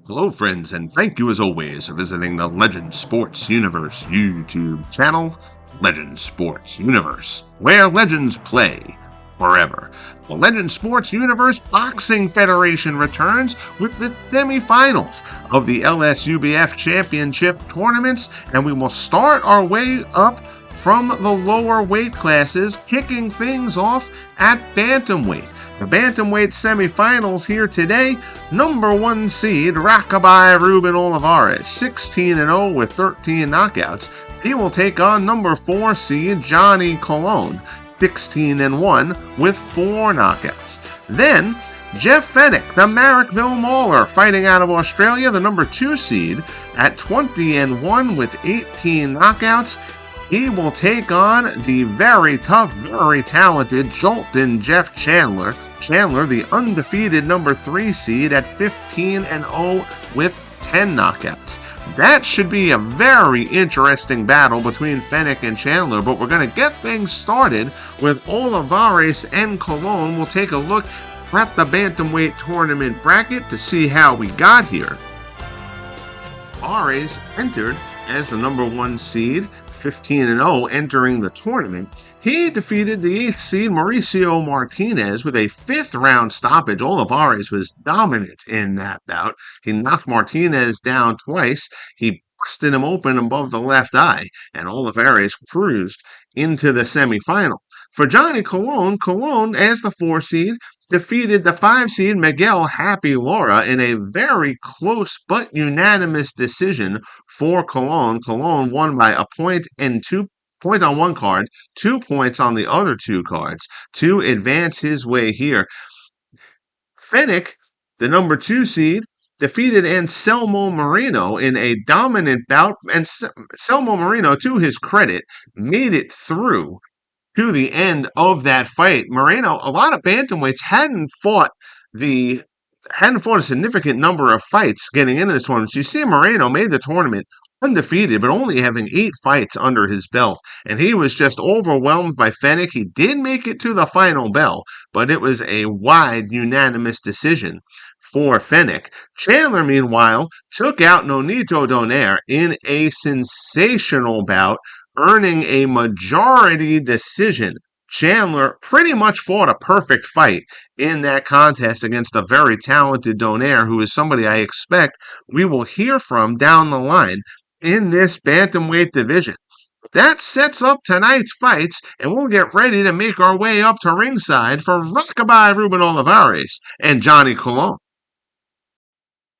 Hello friends, and thank you as always for visiting the Legend Sports Universe YouTube channel, Legend Sports Universe, where legends play forever. The Legend Sports Universe Boxing Federation returns with the semifinals of the LSUBF Championship Tournaments, and we will start our way up from the lower weight classes, kicking things off at Bantamweight. The Bantamweight semifinals here today. Number 1 seed, Rockabye Ruben Olivares, 16-0 with 13 knockouts. He will take on number 4 seed, Johnny Coulon, 16-1 with 4 knockouts. Then, Jeff Fenech, the Marrickville Mauler, fighting out of Australia, the number 2 seed, at 20-1 with 18 knockouts. He will take on the very tough, very talented Jolton Jeff Chandler. Chandler, the undefeated number 3 seed at 15-0 with 10 knockouts. That should be a very interesting battle between Fenech and Chandler, but we're going to get things started with Olivares and Coulon. We'll take a look at the Bantamweight tournament bracket to see how we got here. Olivares entered as the number 1 seed, 15-0 entering the tournament. He defeated the 8th seed Mauricio Martinez with a 5th round stoppage. Olivares was dominant in that bout. He knocked Martinez down twice. He busted him open above the left eye, and Olivares cruised into the semifinal. For Johnny Coulon, Coulon, as the 4 seed, defeated the 5 seed Miguel Happy Laura in a very close but unanimous decision for Coulon. Coulon won by a point and 2 points on one card, 2 points on the other 2 cards to advance his way here. Fenech, the number 2 seed, defeated Anselmo Moreno in a dominant bout, and Anselmo Moreno, to his credit, made it through to the end of that fight. Moreno, a lot of bantamweights hadn't fought a significant number of fights getting into this tournament. So you see Moreno made the tournament undefeated, but only having 8 fights under his belt. And he was just overwhelmed by Fenech. He did make it to the final bell, but it was a wide, unanimous decision for Fenech. Chandler, meanwhile, took out Nonito Donaire in a sensational bout, earning a majority decision. Chandler pretty much fought a perfect fight in that contest against a very talented Donaire, who is somebody I expect we will hear from down the line in this bantamweight division. That sets up tonight's fights, and we'll get ready to make our way up to ringside for Rockabye Ruben Olivares and Johnny Coulon.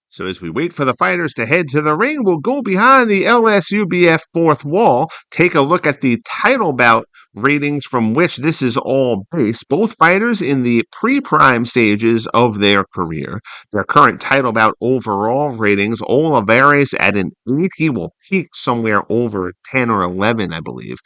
So as we wait for the fighters to head to the ring, we'll go behind the LSUBF fourth wall, take a look at the title bout ratings from which this is all based. Both fighters in the pre-prime stages of their career. Their current title bout overall ratings, Olivares at an 8. He will peak somewhere over 10 or 11, I believe.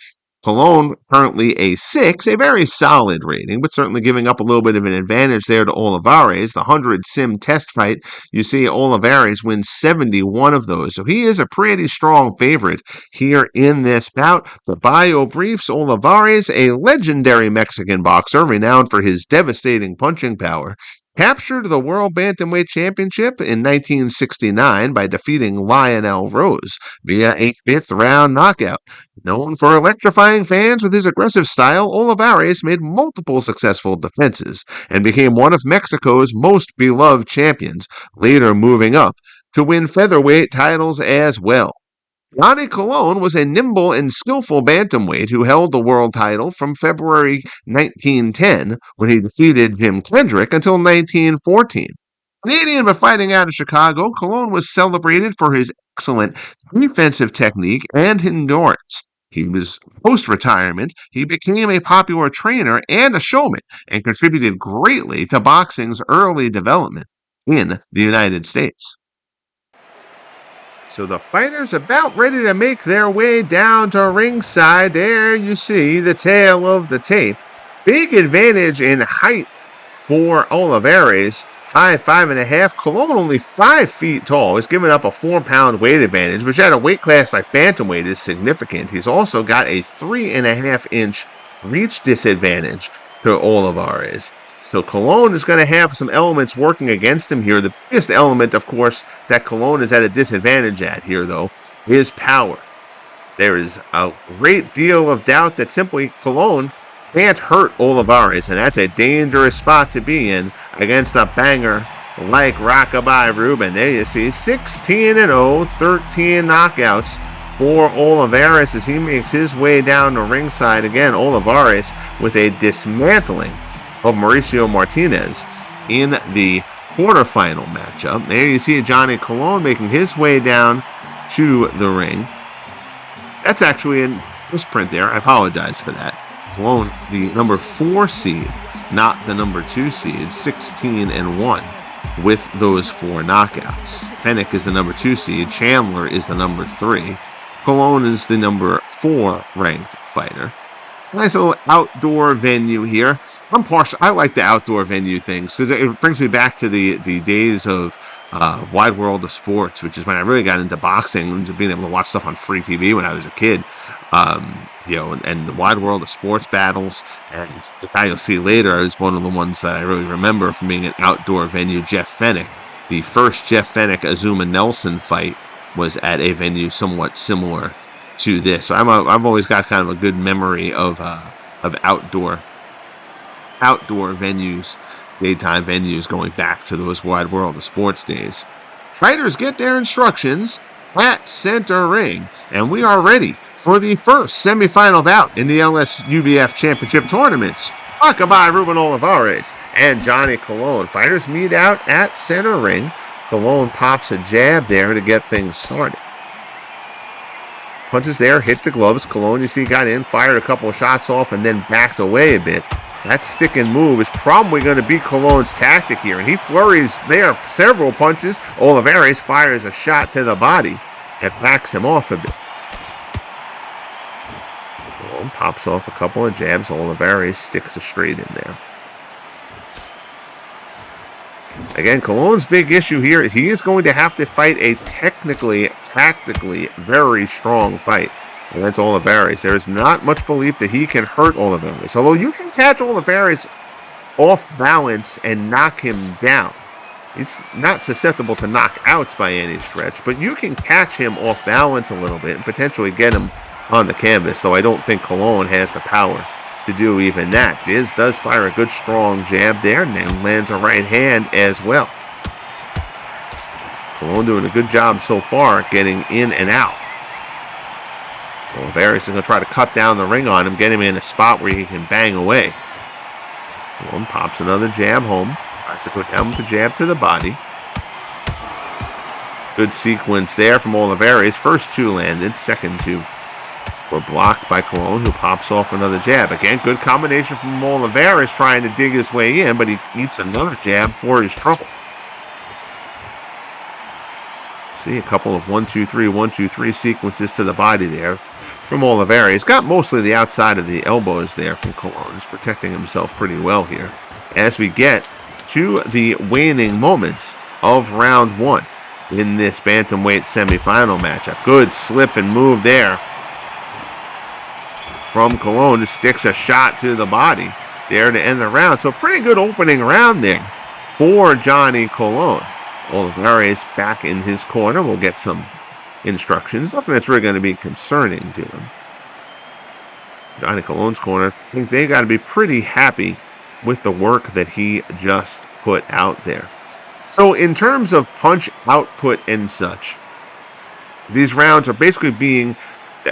Coulon currently a 6, a very solid rating, but certainly giving up a little bit of an advantage there to Olivares. The 100 sim test fight, you see Olivares wins 71 of those, so he is a pretty strong favorite here in this bout. The bio briefs, Olivares, a legendary Mexican boxer renowned for his devastating punching power, captured the World Bantamweight Championship in 1969 by defeating Lionel Rose via a 5th round knockout. Known for electrifying fans with his aggressive style, Olivares made multiple successful defenses and became one of Mexico's most beloved champions, later moving up to win featherweight titles as well. Johnny Coulon was a nimble and skillful bantamweight who held the world title from February 1910, when he defeated Jim Kendrick, until 1914. Canadian but fighting out of Chicago, Coulon was celebrated for his excellent defensive technique and endurance. Post-retirement, he became a popular trainer and a showman, and contributed greatly to boxing's early development in the United States. So the fighters about ready to make their way down to ringside. There you see the tail of the tape. Big advantage in height for Olivares. 5'5.5". Coulon only 5 feet tall. He's given up a 4-pound weight advantage, which at a weight class like bantamweight is significant. He's also got a 3.5-inch reach disadvantage to Olivares. So Coulon is going to have some elements working against him here. The biggest element, of course, that Coulon is at a disadvantage at here, though, is power. There is a great deal of doubt that simply Coulon can't hurt Olivares, and that's a dangerous spot to be in against a banger like Rockabye Ruben. There you see, 16-0, 13 knockouts for Olivares as he makes his way down the ringside. Again, Olivares with a dismantling of Mauricio Martinez in the quarterfinal matchup. There you see Johnny Coulon making his way down to the ring. That's actually in misprint there. I apologize for that. Coulon, the number 4 seed, not the number 2 seed, 16-1 with those 4 knockouts. Fenech is the number 2 seed. Chandler is the number 3. Coulon is the number 4 ranked fighter. Nice little outdoor venue here. I'm partial. I like the outdoor venue things because it brings me back to the days of Wide World of Sports, which is when I really got into boxing and being able to watch stuff on free TV when I was a kid. And the Wide World of Sports battles. And the guy you'll see later is one of the ones that I really remember from being an outdoor venue. Jeff Fenech, the first Jeff Fenech Azuma Nelson fight was at a venue somewhat similar to this. So I've always got kind of a good memory of outdoor venues, daytime venues, going back to those Wide World of Sports days. Fighters get their instructions at center ring, and we are ready for the first semifinal bout in the LSUBF Championship Tournament. Rockabye Ruben Olivares and Johnny Coulon. Fighters meet out at center ring. Coulon pops a jab there to get things started. Punches there, hit the gloves. Coulon, you see, got in, fired a couple of shots off, and then backed away a bit. That stick and move is probably going to be Coulon's tactic here, and he flurries there several punches. Olivares fires a shot to the body and backs him off a bit. Coulon pops off a couple of jabs. Olivares sticks a straight in there. Again, Coulon's big issue here, he is going to have to fight a technically, tactically very strong fight against Olivares. There is not much belief that he can hurt Olivares. Although you can catch Olivares off balance and knock him down. He's not susceptible to knockouts by any stretch, but you can catch him off balance a little bit and potentially get him on the canvas, though I don't think Coulon has the power to do even that. Diz does fire a good strong jab there and then lands a right hand as well. Coulon doing a good job so far getting in and out. Olivares is going to try to cut down the ring on him, get him in a spot where he can bang away. Coulon pops another jab home, tries to go down with the jab to the body. Good sequence there from Olivares. First 2 landed, second 2 were blocked by Coulon, who pops off another jab. Again, good combination from Olivares trying to dig his way in, but he eats another jab for his trouble. See a couple of 1-2-3, 1-2-3 sequences to the body there from Olivares. Got mostly the outside of the elbows there from Coulon. He's protecting himself pretty well here. As we get to the waning moments of round 1 in this bantamweight semifinal matchup. Good slip and move there from Coulon, who sticks a shot to the body there to end the round. So pretty good opening round there for Johnny Coulon. Olivares back in his corner. We'll get some instructions. Nothing that's really going to be concerning to him. Johnny Coulon's corner, I think they got to be pretty happy with the work that he just put out there. So in terms of punch output and such, these rounds are basically being,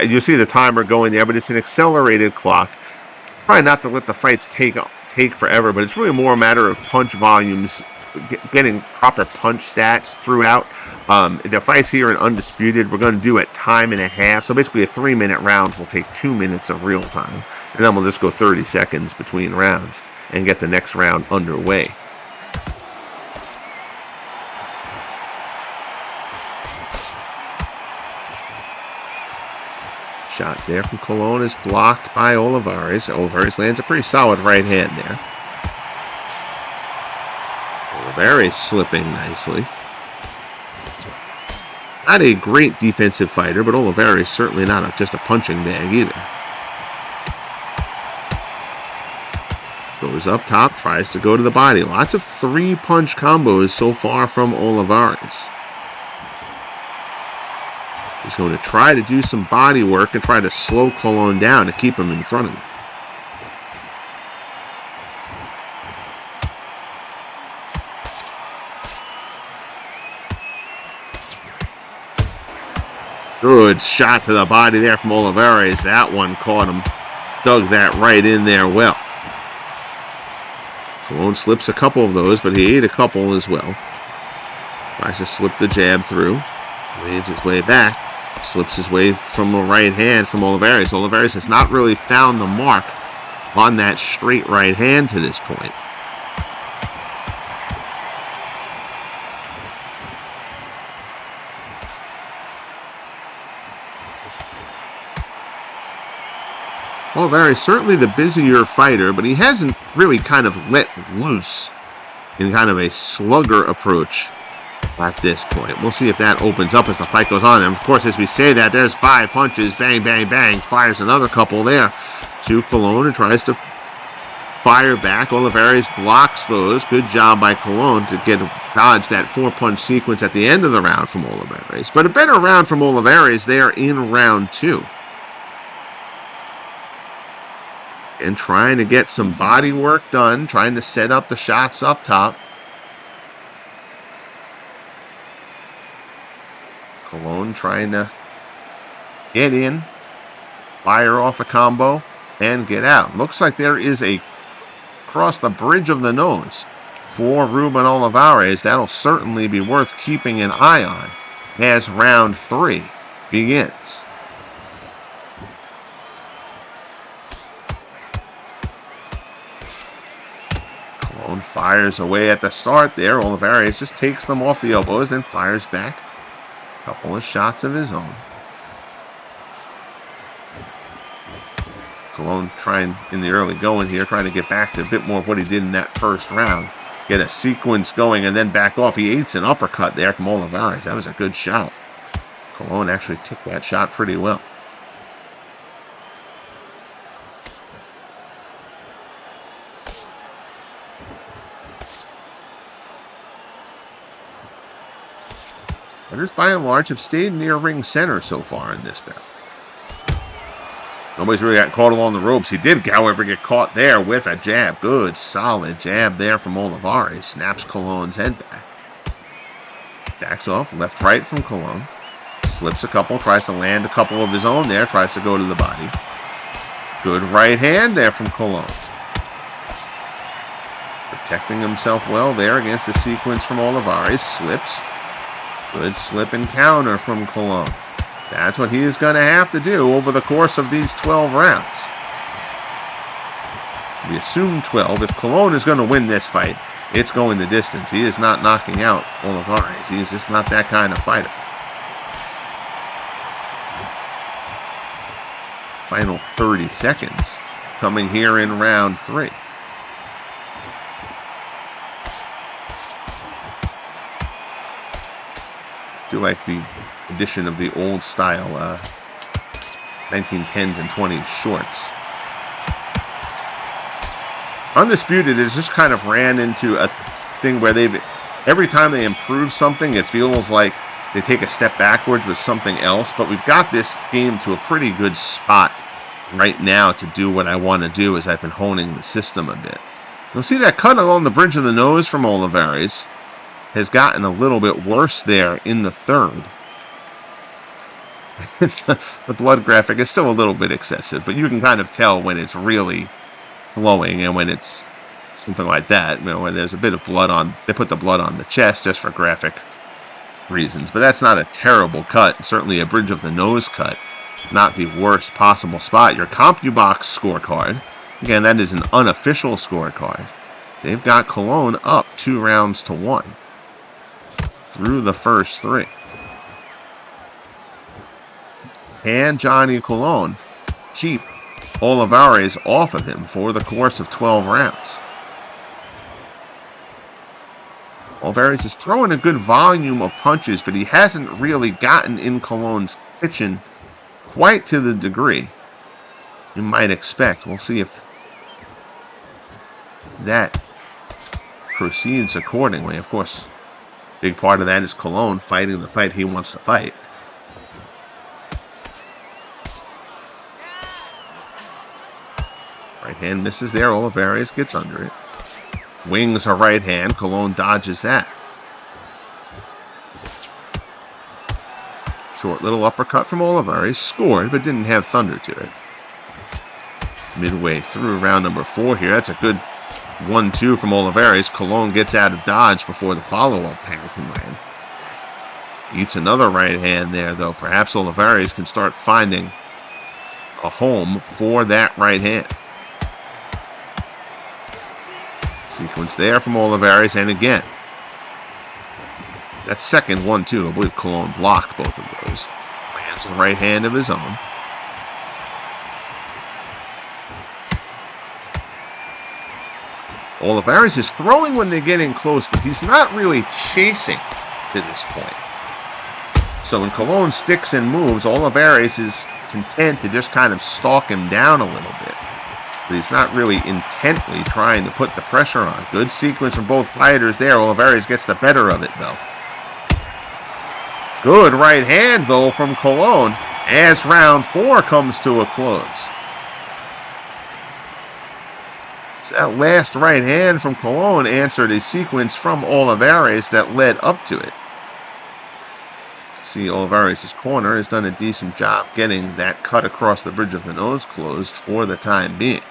you see the timer going there, but it's an accelerated clock. Try not to let the fights take forever, but it's really more a matter of punch volumes, getting proper punch stats throughout. The fights here in Undisputed, we're going to do at time and a half. So basically a 3-minute round will take 2 minutes of real time. And then we'll just go 30 seconds between rounds and get the next round underway. Shot there from Coulon is blocked by Olivares. Olivares lands a pretty solid right hand there. Olivares slipping nicely. Not a great defensive fighter, but Olivares certainly not just a punching bag either. Goes up top, tries to go to the body. Lots of 3-punch combos so far from Olivares. He's going to try to do some body work and try to slow Coulon down to keep him in front of him. Good shot to the body there from Olivares. That one caught him. Dug that right in there well. Coulon slips a couple of those, but he ate a couple as well. Tries to slip the jab through. Leads his way back. Slips his way from the right hand from Olivares. Olivares has not really found the mark on that straight right hand to this point. Olivares certainly the busier fighter, but he hasn't really kind of let loose in kind of a slugger approach at this point. We'll see if that opens up as the fight goes on. And of course, as we say that, there's 5 punches. Bang, bang, bang. Fires another couple there to Coulon, who tries to fire back. Olivares blocks those. Good job by Coulon to dodge that 4-punch sequence at the end of the round from Olivares. But a better round from Olivares there in round 2. And trying to get some body work done, trying to set up the shots up top. Coulon trying to get in, fire off a combo, and get out. Looks like there is a cross the bridge of the nose for Ruben Olivares. That'll certainly be worth keeping an eye on as round 3 begins. Coulon fires away at the start there. Olivares just takes them off the elbows, then fires back. A couple of shots of his own. Coulon trying in the early going here, trying to get back to a bit more of what he did in that first round. Get a sequence going and then back off. He eats an uppercut there from Olivares. That was a good shot. Coulon actually took that shot pretty well. Fighters, by and large, have stayed near ring center so far in this bout. Nobody's really got caught along the ropes. He did, however, get caught there with a jab. Good, solid jab there from Olivares. Snaps Coulon's head back. Backs off, left, right from Coulon. Slips a couple, tries to land a couple of his own there. Tries to go to the body. Good right hand there from Coulon. Protecting himself well there against the sequence from Olivares. Slips. Good slip and counter from Coulon. That's what he is going to have to do over the course of these 12 rounds. We assume 12. If Coulon is going to win this fight, it's going the distance. He is not knocking out Olivares. He is just not that kind of fighter. Final 30 seconds coming here in round 3. Do like the addition of the old style 1910s and 20s shorts. Undisputed has just kind of ran into a thing where every time they improve something, it feels like they take a step backwards with something else. But we've got this game to a pretty good spot right now to do what I want to do, as I've been honing the system a bit. You'll see that cut along the bridge of the nose from Olivares has gotten a little bit worse there in the third. The blood graphic is still a little bit excessive, but you can kind of tell when it's really flowing and when it's something like that, you know, where there's a bit of blood on, they put the blood on the chest just for graphic reasons. But that's not a terrible cut, certainly a bridge of the nose cut, not the worst possible spot. Your CompuBox scorecard, again, that is an unofficial scorecard. They've got Coulon up 2-1 through the first 3. Can Johnny Coulon keep Olivares off of him for the course of 12 rounds? Olivares is throwing a good volume of punches, but he hasn't really gotten in Coulon's kitchen quite to the degree you might expect. We'll see if that proceeds accordingly. Of course, big part of that is Coulon fighting the fight he wants to fight. Right hand misses there. Olivares gets under it. Wings a right hand. Coulon dodges that. Short little uppercut from Olivares. Scored, but didn't have thunder to it. Midway through round number 4 here. That's a good 1-2 from Olivares. Coulon gets out of dodge before the follow-up pound can land. Eats another right hand there, though. Perhaps Olivares can start finding a home for that right hand. Sequence there from Olivares, and again. That second 1-2, I believe Coulon blocked both of those. Lands a right hand of his own. Olivares is throwing when they get in close, but he's not really chasing to this point. So when Coulon sticks and moves, Olivares is content to just kind of stalk him down a little bit. But he's not really intently trying to put the pressure on. Good sequence from both fighters there. Olivares gets the better of it, though. Good right hand, though, from Coulon as round 4 comes to a close. So that last right hand from Coulon answered a sequence from Olivares that led up to it. See, Olivares' corner has done a decent job getting that cut across the bridge of the nose closed for the time being.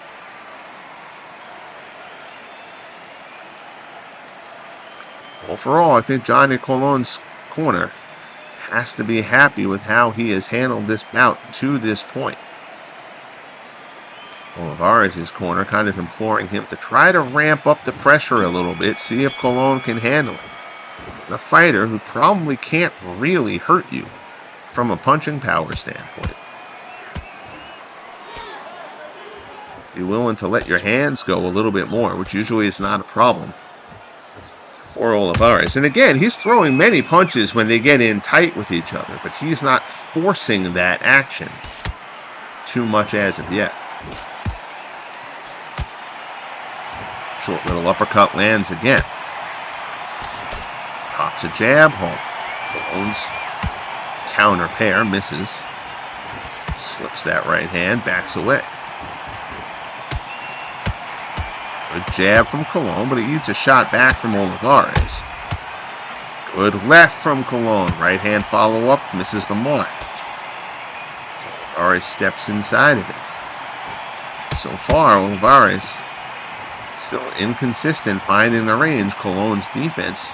Overall, I think Johnny Coulon's corner has to be happy with how he has handled this bout to this point. Olivares' corner kind of imploring him to try to ramp up the pressure a little bit, see if Coulon can handle it. A fighter who probably can't really hurt you from a punching power standpoint. Be willing to let your hands go a little bit more, which usually is not a problem for Olivares. And again, he's throwing many punches when they get in tight with each other, but he's not forcing that action too much as of yet. Short little uppercut lands again. Pops a jab home. Coulon's counter pair misses. Slips that right hand, backs away. Good jab from Coulon, but he eats a shot back from Olivares. Good left from Coulon. Right hand follow-up, misses the mark. Olivares steps inside of it. So far, Olivares still inconsistent finding the range. Coulon's defense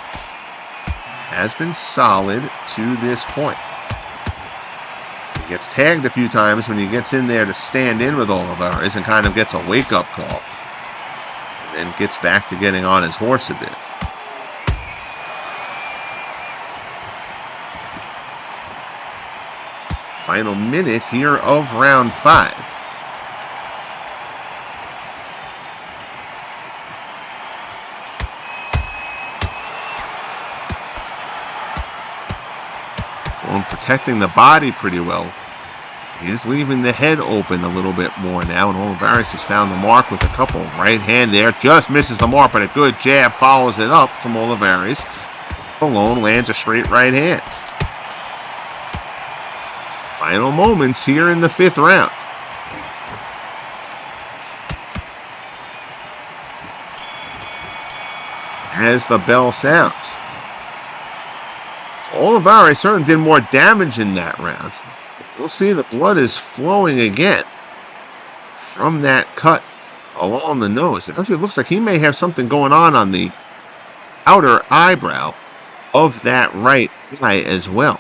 has been solid to this point. He gets tagged a few times when he gets in there to stand in with Olivares and kind of gets a wake-up call. And then gets back to getting on his horse a bit. Final minute here of round 5. Coulon protecting the body pretty well. He's leaving the head open a little bit more now, and Olivares has found the mark with a couple. Right hand there, just misses the mark, but a good jab follows it up from Olivares. Coulon lands a straight right hand. Final moments here in the 5th round. As the bell sounds. Olivares certainly did more damage in that round. We'll see the blood is flowing again from that cut along the nose. It actually looks like he may have something going on the outer eyebrow of that right eye as well.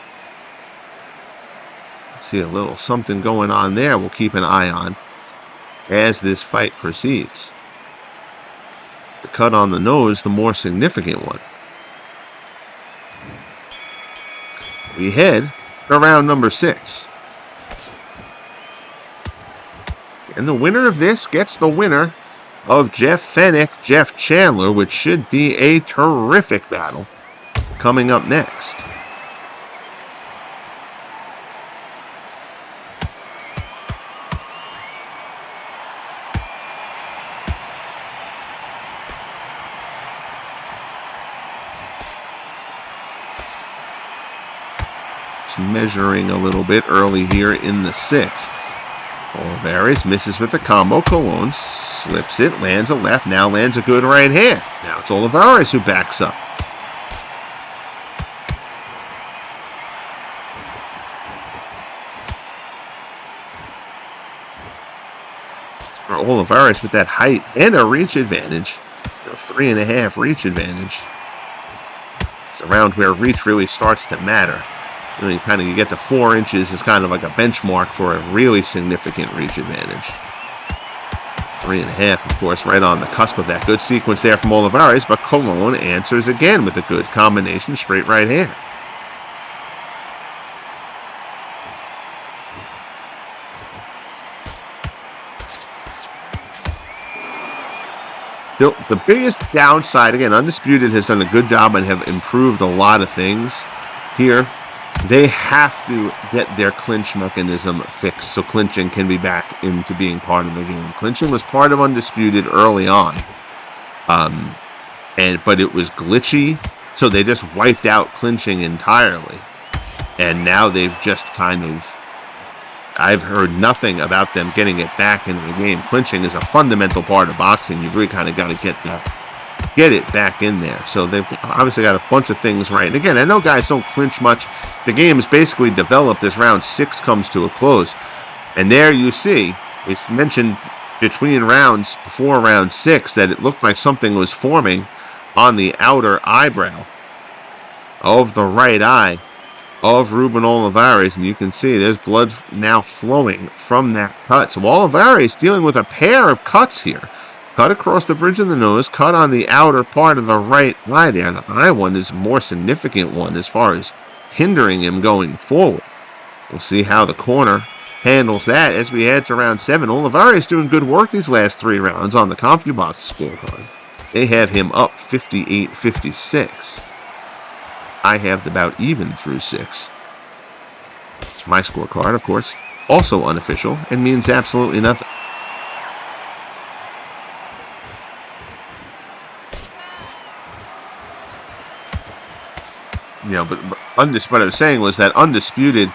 See a little something going on there we'll keep an eye on as this fight proceeds. The cut on the nose, the more significant one. We head to round number 6. And the winner of this gets the winner of Jeff Fenech, Jeff Chandler, which should be a terrific battle coming up next. measuring a little bit early here in the 6th. Olivares misses with the combo. Coulon slips it, lands a left, now lands a good right hand. Now it's Olivares who backs up. Olivares with that height and a reach advantage. 3.5 reach advantage. It's around where reach really starts to matter. You get to 4 inches is kind of like a benchmark for a really significant reach advantage. 3.5, of course, right on the cusp of that. Good sequence there from Olivares, but Coulon answers again with a good combination straight right hand. The biggest downside, again, Undisputed has done a good job and have improved a lot of things here. They have to get their clinch mechanism fixed so clinching can be back into being part of the game. Clinching was part of Undisputed early on, but it was glitchy, so they just wiped out clinching entirely. And now they've just I've heard nothing about them getting it back into the game. Clinching is a fundamental part of boxing. You've really kind of got to get it back in there. So they've obviously got a bunch of things right. And again, I know guys don't clinch much. The game is basically developed as round 6 comes to a close. And there you see, it's mentioned between rounds, before round 6, that it looked like something was forming on the outer eyebrow of the right eye of Ruben Olivares, and you can see there's blood now flowing from that cut. So Olivares dealing with a pair of cuts here. Cut across the bridge of the nose, cut on the outer part of the right eye there. The eye one is a more significant one as far as hindering him going forward. We'll see how the corner handles that as we head to round 7. Olivares doing good work these last 3 rounds on the CompuBox scorecard. They have him up 58-56. I have about even through 6. My scorecard, of course, also unofficial and means absolutely nothing. But what I was saying was that Undisputed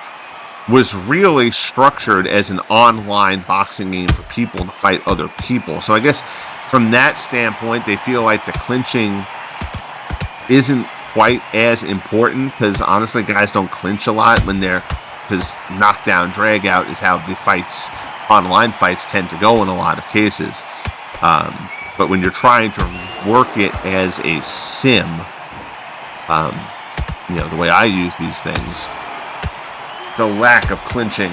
was really structured as an online boxing game for people to fight other people. So I guess from that standpoint, they feel like the clinching isn't quite as important, because honestly guys don't clinch a lot because knockdown drag out is how the online fights tend to go in a lot of cases, but when you're trying to work it as a sim, the way I use these things, the lack of clinching,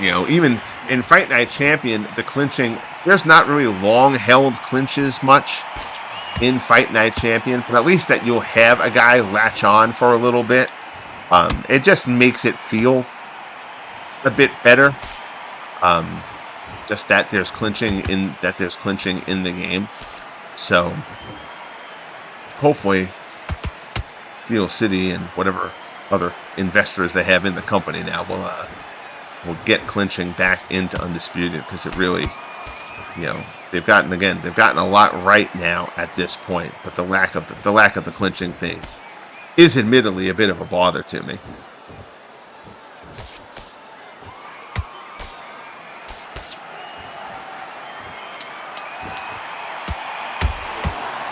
even in Fight Night Champion, the clinching, there's not really long held clinches much in Fight Night Champion, but at least that you'll have a guy latch on for a little bit. It just makes it feel a bit better. Just that there's clinching in the game. So hopefully Steel City and whatever other investors they have in the company now will get clinching back into Undisputed, because it really, they've gotten a lot right now at this point, but the lack of the clinching thing is admittedly a bit of a bother to me.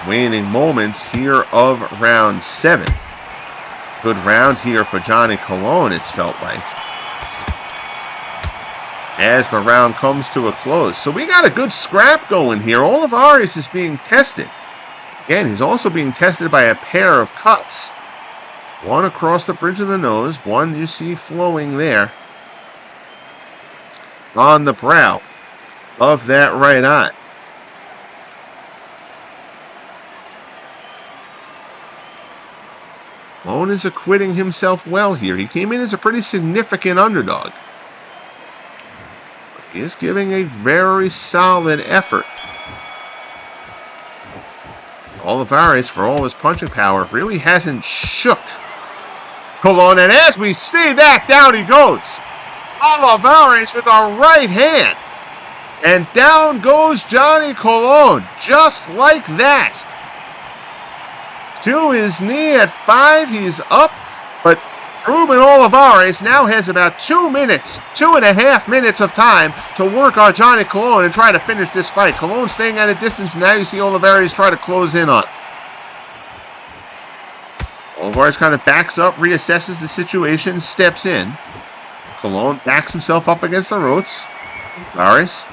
Waning moments here of round 7. Good round here for Johnny Coulon, it's felt like, as the round comes to a close. So we got a good scrap going here. Olivares is being tested. Again, he's also being tested by a pair of cuts. One across the bridge of the nose, one you see flowing there on the brow of that right eye. Coulon is acquitting himself well here. He came in as a pretty significant underdog. He is giving a very solid effort. Olivares, for all his punching power, really hasn't shook Coulon. And as we see that, down he goes. Olivares with a right hand. And down goes Johnny Coulon, just like that. To his knee at 5, he's up, but Ruben Olivares now has about 2 minutes, 2.5 minutes of time to work on Johnny Coulon and try to finish this fight. Coulon staying at a distance. Now you see Olivares try to close in on. Olivares kind of backs up, reassesses the situation, steps in. Coulon backs himself up against the ropes. Olivares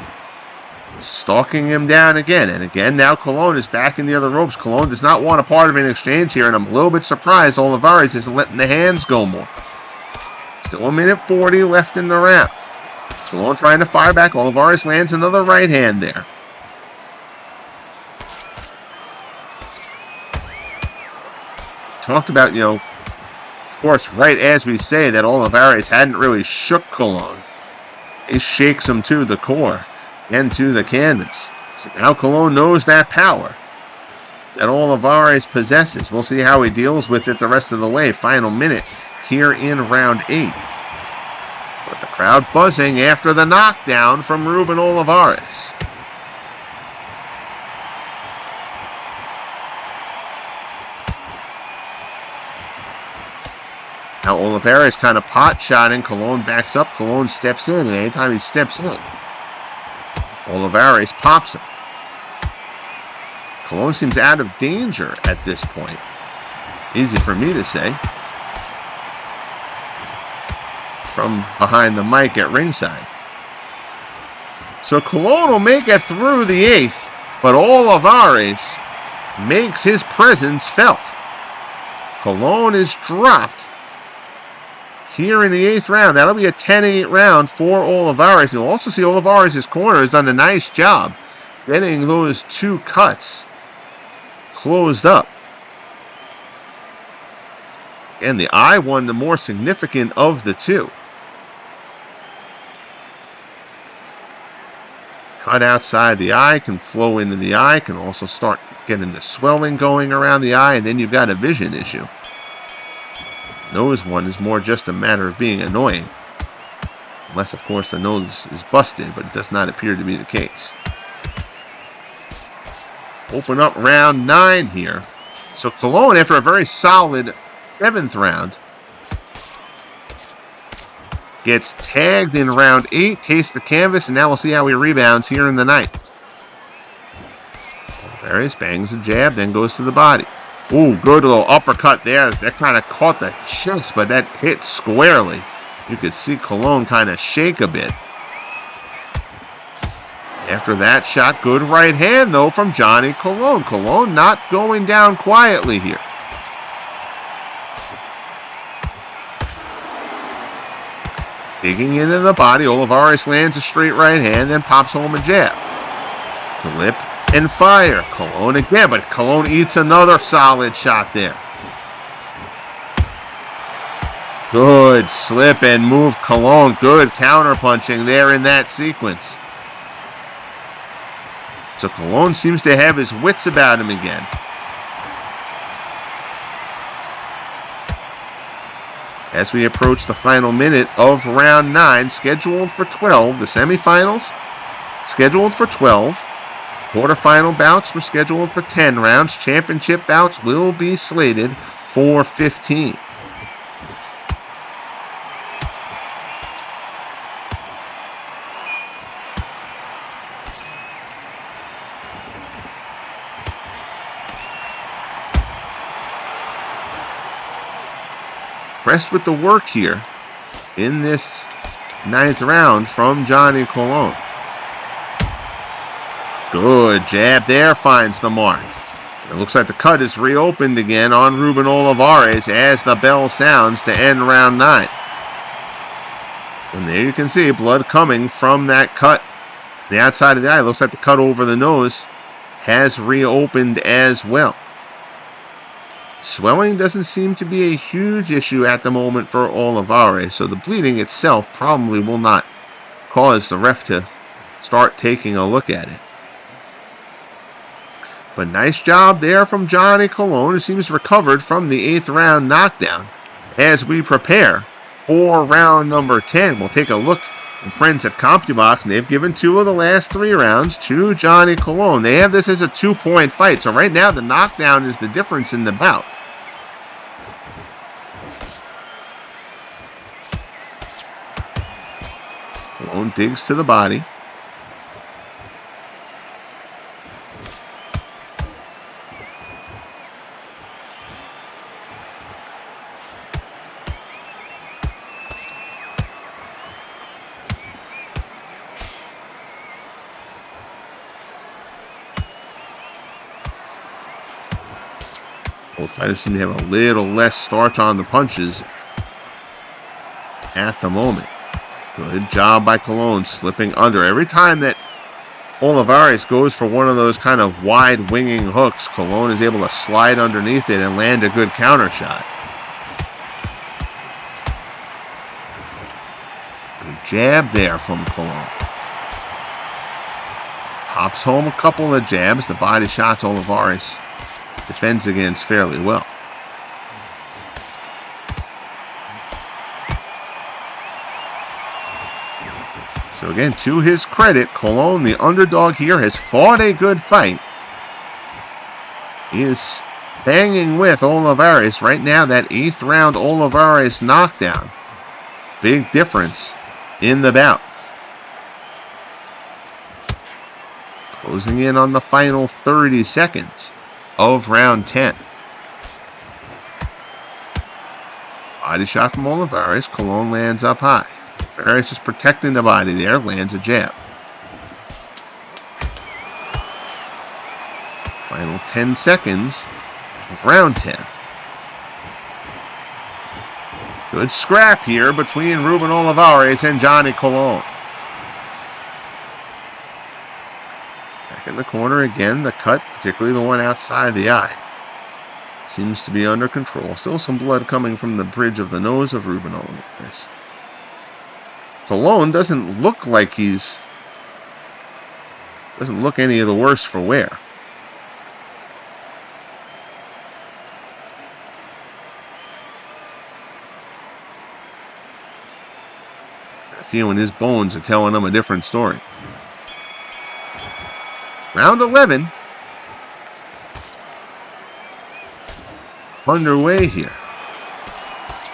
stalking him down again and again. Now Coulon is back in the other ropes. Coulon does not want a part of an exchange here, and I'm a little bit surprised Olivares isn't letting the hands go more. Still 1:40 left in the round. Coulon trying to fire back. Olivares lands another right hand there. Talked about, of course, right as we say that Olivares hadn't really shook Coulon. He shakes him to the core and to the canvas. So now Coulon knows that power that Olivares possesses. We'll see how he deals with it the rest of the way. Final minute here in round 8. But the crowd buzzing after the knockdown from Ruben Olivares. Now Olivares kind of pot-shotting. Coulon backs up. Coulon steps in. And anytime he steps in, Olivares pops him. Coulon seems out of danger at this point. Easy for me to say. From behind the mic at ringside. So Coulon will make it through the 8th, but Olivares makes his presence felt. Coulon is dropped here in the 8th round. That'll be a 10-8 round for Olivares. You'll also see Olivares' corner has done a nice job getting those 2 cuts closed up. And the eye one, the more significant of the 2. Cut outside the eye can flow into the eye, can also start getting the swelling going around the eye, and then you've got a vision issue. Nose one is more just a matter of being annoying. Unless, of course, the nose is busted, but it does not appear to be the case. Open up round 9 here. So Coulon, after a very solid 7th round, gets tagged in round 8, tastes the canvas, and now we'll see how he rebounds here in the 9th. Olivares bangs a jab, then goes to the body. Ooh, good little uppercut there. That kind of caught the chest, but that hit squarely. You could see Coulon kind of shake a bit. After that shot, good right hand, though, from Johnny Coulon. Coulon not going down quietly here. Digging into the body, Olivares lands a straight right hand, then pops home a jab. Flip and fire. Coulon again, but Coulon eats another solid shot there. Good slip and move, Coulon. Good counterpunching there in that sequence. So Coulon seems to have his wits about him again. As we approach the final minute of round 9, scheduled for 12, the semifinals scheduled for 12. Quarterfinal bouts were scheduled for 10 rounds. Championship bouts will be slated for 15. Impressed with the work here in this 9th round from Johnny Coulon. Good jab there, finds the mark. It looks like the cut is reopened again on Ruben Olivares as the bell sounds to end round 9. And there you can see blood coming from that cut. The outside of the eye, looks like the cut over the nose has reopened as well. Swelling doesn't seem to be a huge issue at the moment for Olivares, so the bleeding itself probably will not cause the ref to start taking a look at it. But nice job there from Johnny Coulon, who seems recovered from the 8th round knockdown. As we prepare for round number 10, we'll take a look at friends at CompuBox, and they've given 2 of the last 3 rounds to Johnny Coulon. They have this as a 2-point fight, so right now the knockdown is the difference in the bout. Coulon digs to the body. Both fighters seem to have a little less starch on the punches at the moment. Good job by Coulon slipping under. Every time that Olivares goes for one of those kind of wide winging hooks, Coulon is able to slide underneath it and land a good counter shot. Good jab there from Coulon. Pops home a couple of jabs. The body shots Olivares defends against fairly well. So again, to his credit, Coulon, the underdog here, has fought a good fight. He is banging with Olivares. Right now, that 8th round Olivares knockdown. Big difference in the bout. Closing in on the final 30 seconds of round 10. Body shot from Olivares. Coulon lands up high. Olivares just protecting the body there. Lands a jab. Final 10 seconds of round 10. Good scrap here between Ruben Olivares and Johnny Coulon. Back in the corner again, the cut, particularly the one outside the eye, seems to be under control. Still some blood coming from the bridge of the nose of Ruben Olivares. Coulon doesn't look like doesn't look any of the worse for wear. I feel his bones are telling him a different story. Round 11 underway here.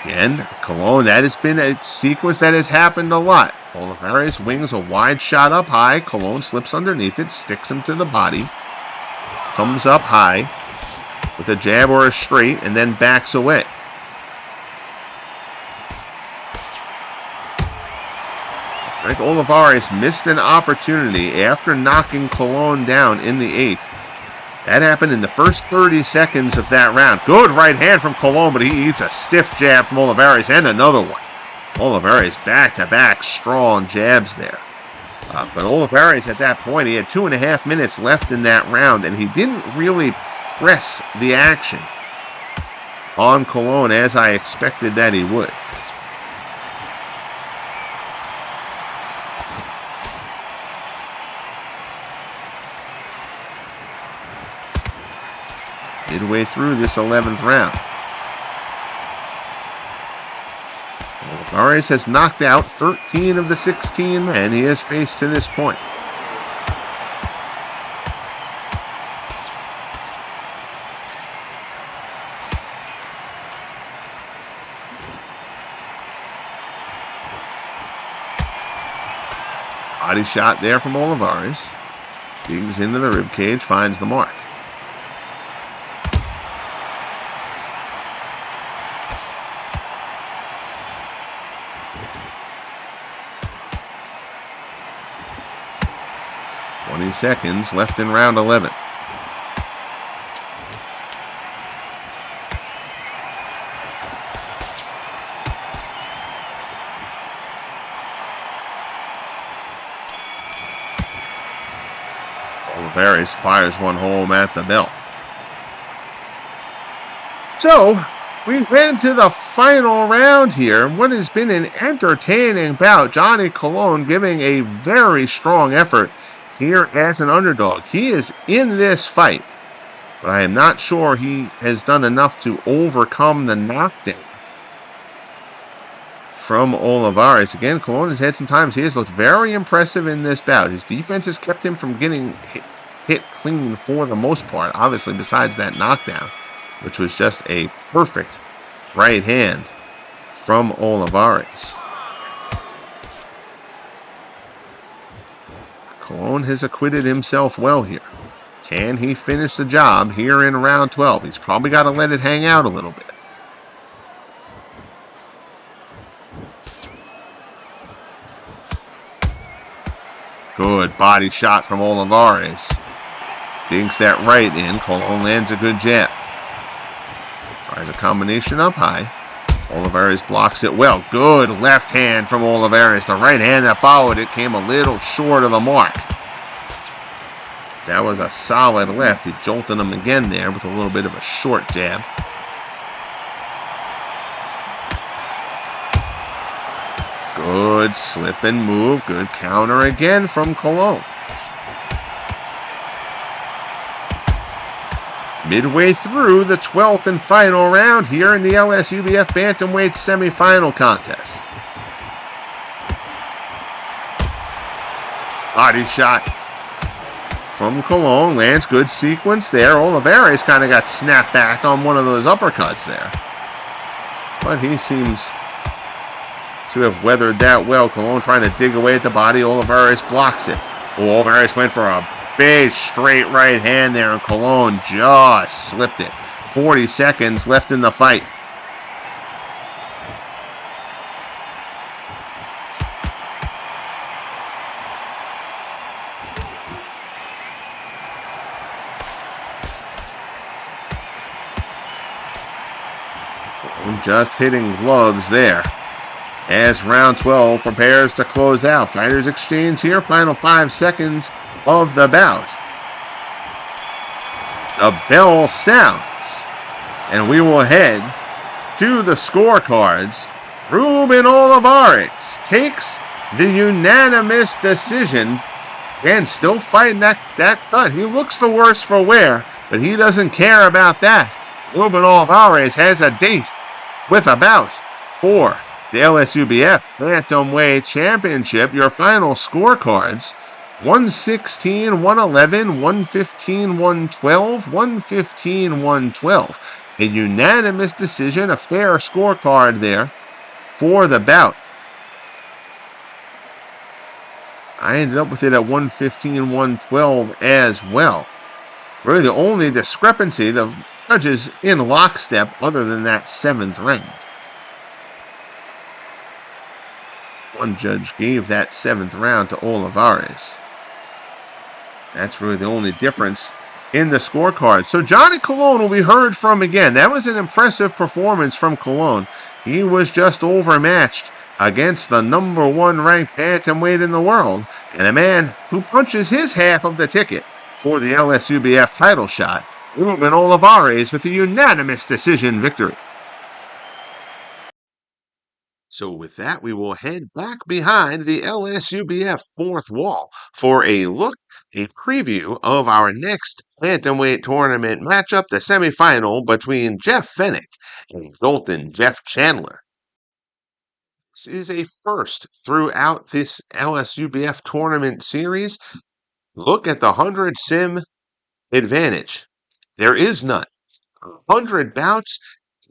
Again, Coulon, that has been a sequence that has happened a lot. Olivares wings a wide shot up high. Coulon slips underneath it, sticks him to the body, comes up high with a jab or a straight, and then backs away. I think Olivares missed an opportunity after knocking Coulon down in the 8th. That happened in the first 30 seconds of that round. Good right hand from Coulon, but he eats a stiff jab from Olivares and another one. Olivares back-to-back strong jabs there. But Olivares at that point, he had 2.5 minutes left in that round, and he didn't really press the action on Coulon as I expected that he would. Midway through this 11th round, Olivares has knocked out 13 of the 16 men he has faced to this point. Body shot there from Olivares. Digs into the ribcage, finds the mark. Seconds left in round 11. Olivares fires one home at the belt. So, we've been to the final round here. What has been an entertaining bout. Johnny Coulon giving a very strong effort here as an underdog. He is in this fight, but I am not sure he has done enough to overcome the knockdown from Olivares. Again, Coulon has had some times. He has looked very impressive in this bout. His defense has kept him from getting hit clean for the most part, obviously besides that knockdown, which was just a perfect right hand from Olivares. Coulon has acquitted himself well here. Can he finish the job here in round 12? He's probably got to let it hang out a little bit. Good body shot from Olivares. Dinks that right in. Coulon lands a good jab. Tries a combination up high. Olivares blocks it well. Good left hand from Olivares. The right hand that followed it came a little short of the mark. That was a solid left. He jolted him again there with a little bit of a short jab. Good slip and move. Good counter again from Coulon. Midway through the 12th and final round here in the LSUBF Bantamweight semifinal contest. Body shot from Coulon. Lands good sequence there. Olivares kind of got snapped back on one of those uppercuts there. But he seems to have weathered that well. Coulon trying to dig away at the body. Olivares blocks it. Olivares went for a big straight right hand there, and Coulon just slipped it. 40 seconds left in the fight. Just hitting gloves there as round 12 prepares to close out. Fighters exchange here. Final 5 seconds of the bout. The bell sounds, and we will head to the scorecards. Ruben Olivares takes the unanimous decision and still fighting that cut. He looks the worse for wear, but he doesn't care about that. Ruben Olivares has a date with a bout for the LSUBF Bantamweight Championship. Your final scorecards: 116, 111, 115, 112, 115, 112. A unanimous decision, a fair scorecard there for the bout. I ended up with it at 115, 112 as well. Really the only discrepancy, the judges in lockstep other than that 7th round. One judge gave that 7th round to Olivares. That's really the only difference in the scorecard. So Johnny Coulon will be heard from again. That was an impressive performance from Coulon. He was just overmatched against the number 1 ranked bantamweight in the world, and a man who punches his half of the ticket for the LSUBF title shot, Ruben Olivares, with a unanimous decision victory. So with that, we will head back behind the LSUBF 4th wall for a look, a preview of our next bantamweight tournament matchup, the semifinal between Jeff Fenech and Jeff Chandler. This is a first throughout this LSUBF tournament series. Look at the 100 sim advantage. There is none. 100 bouts,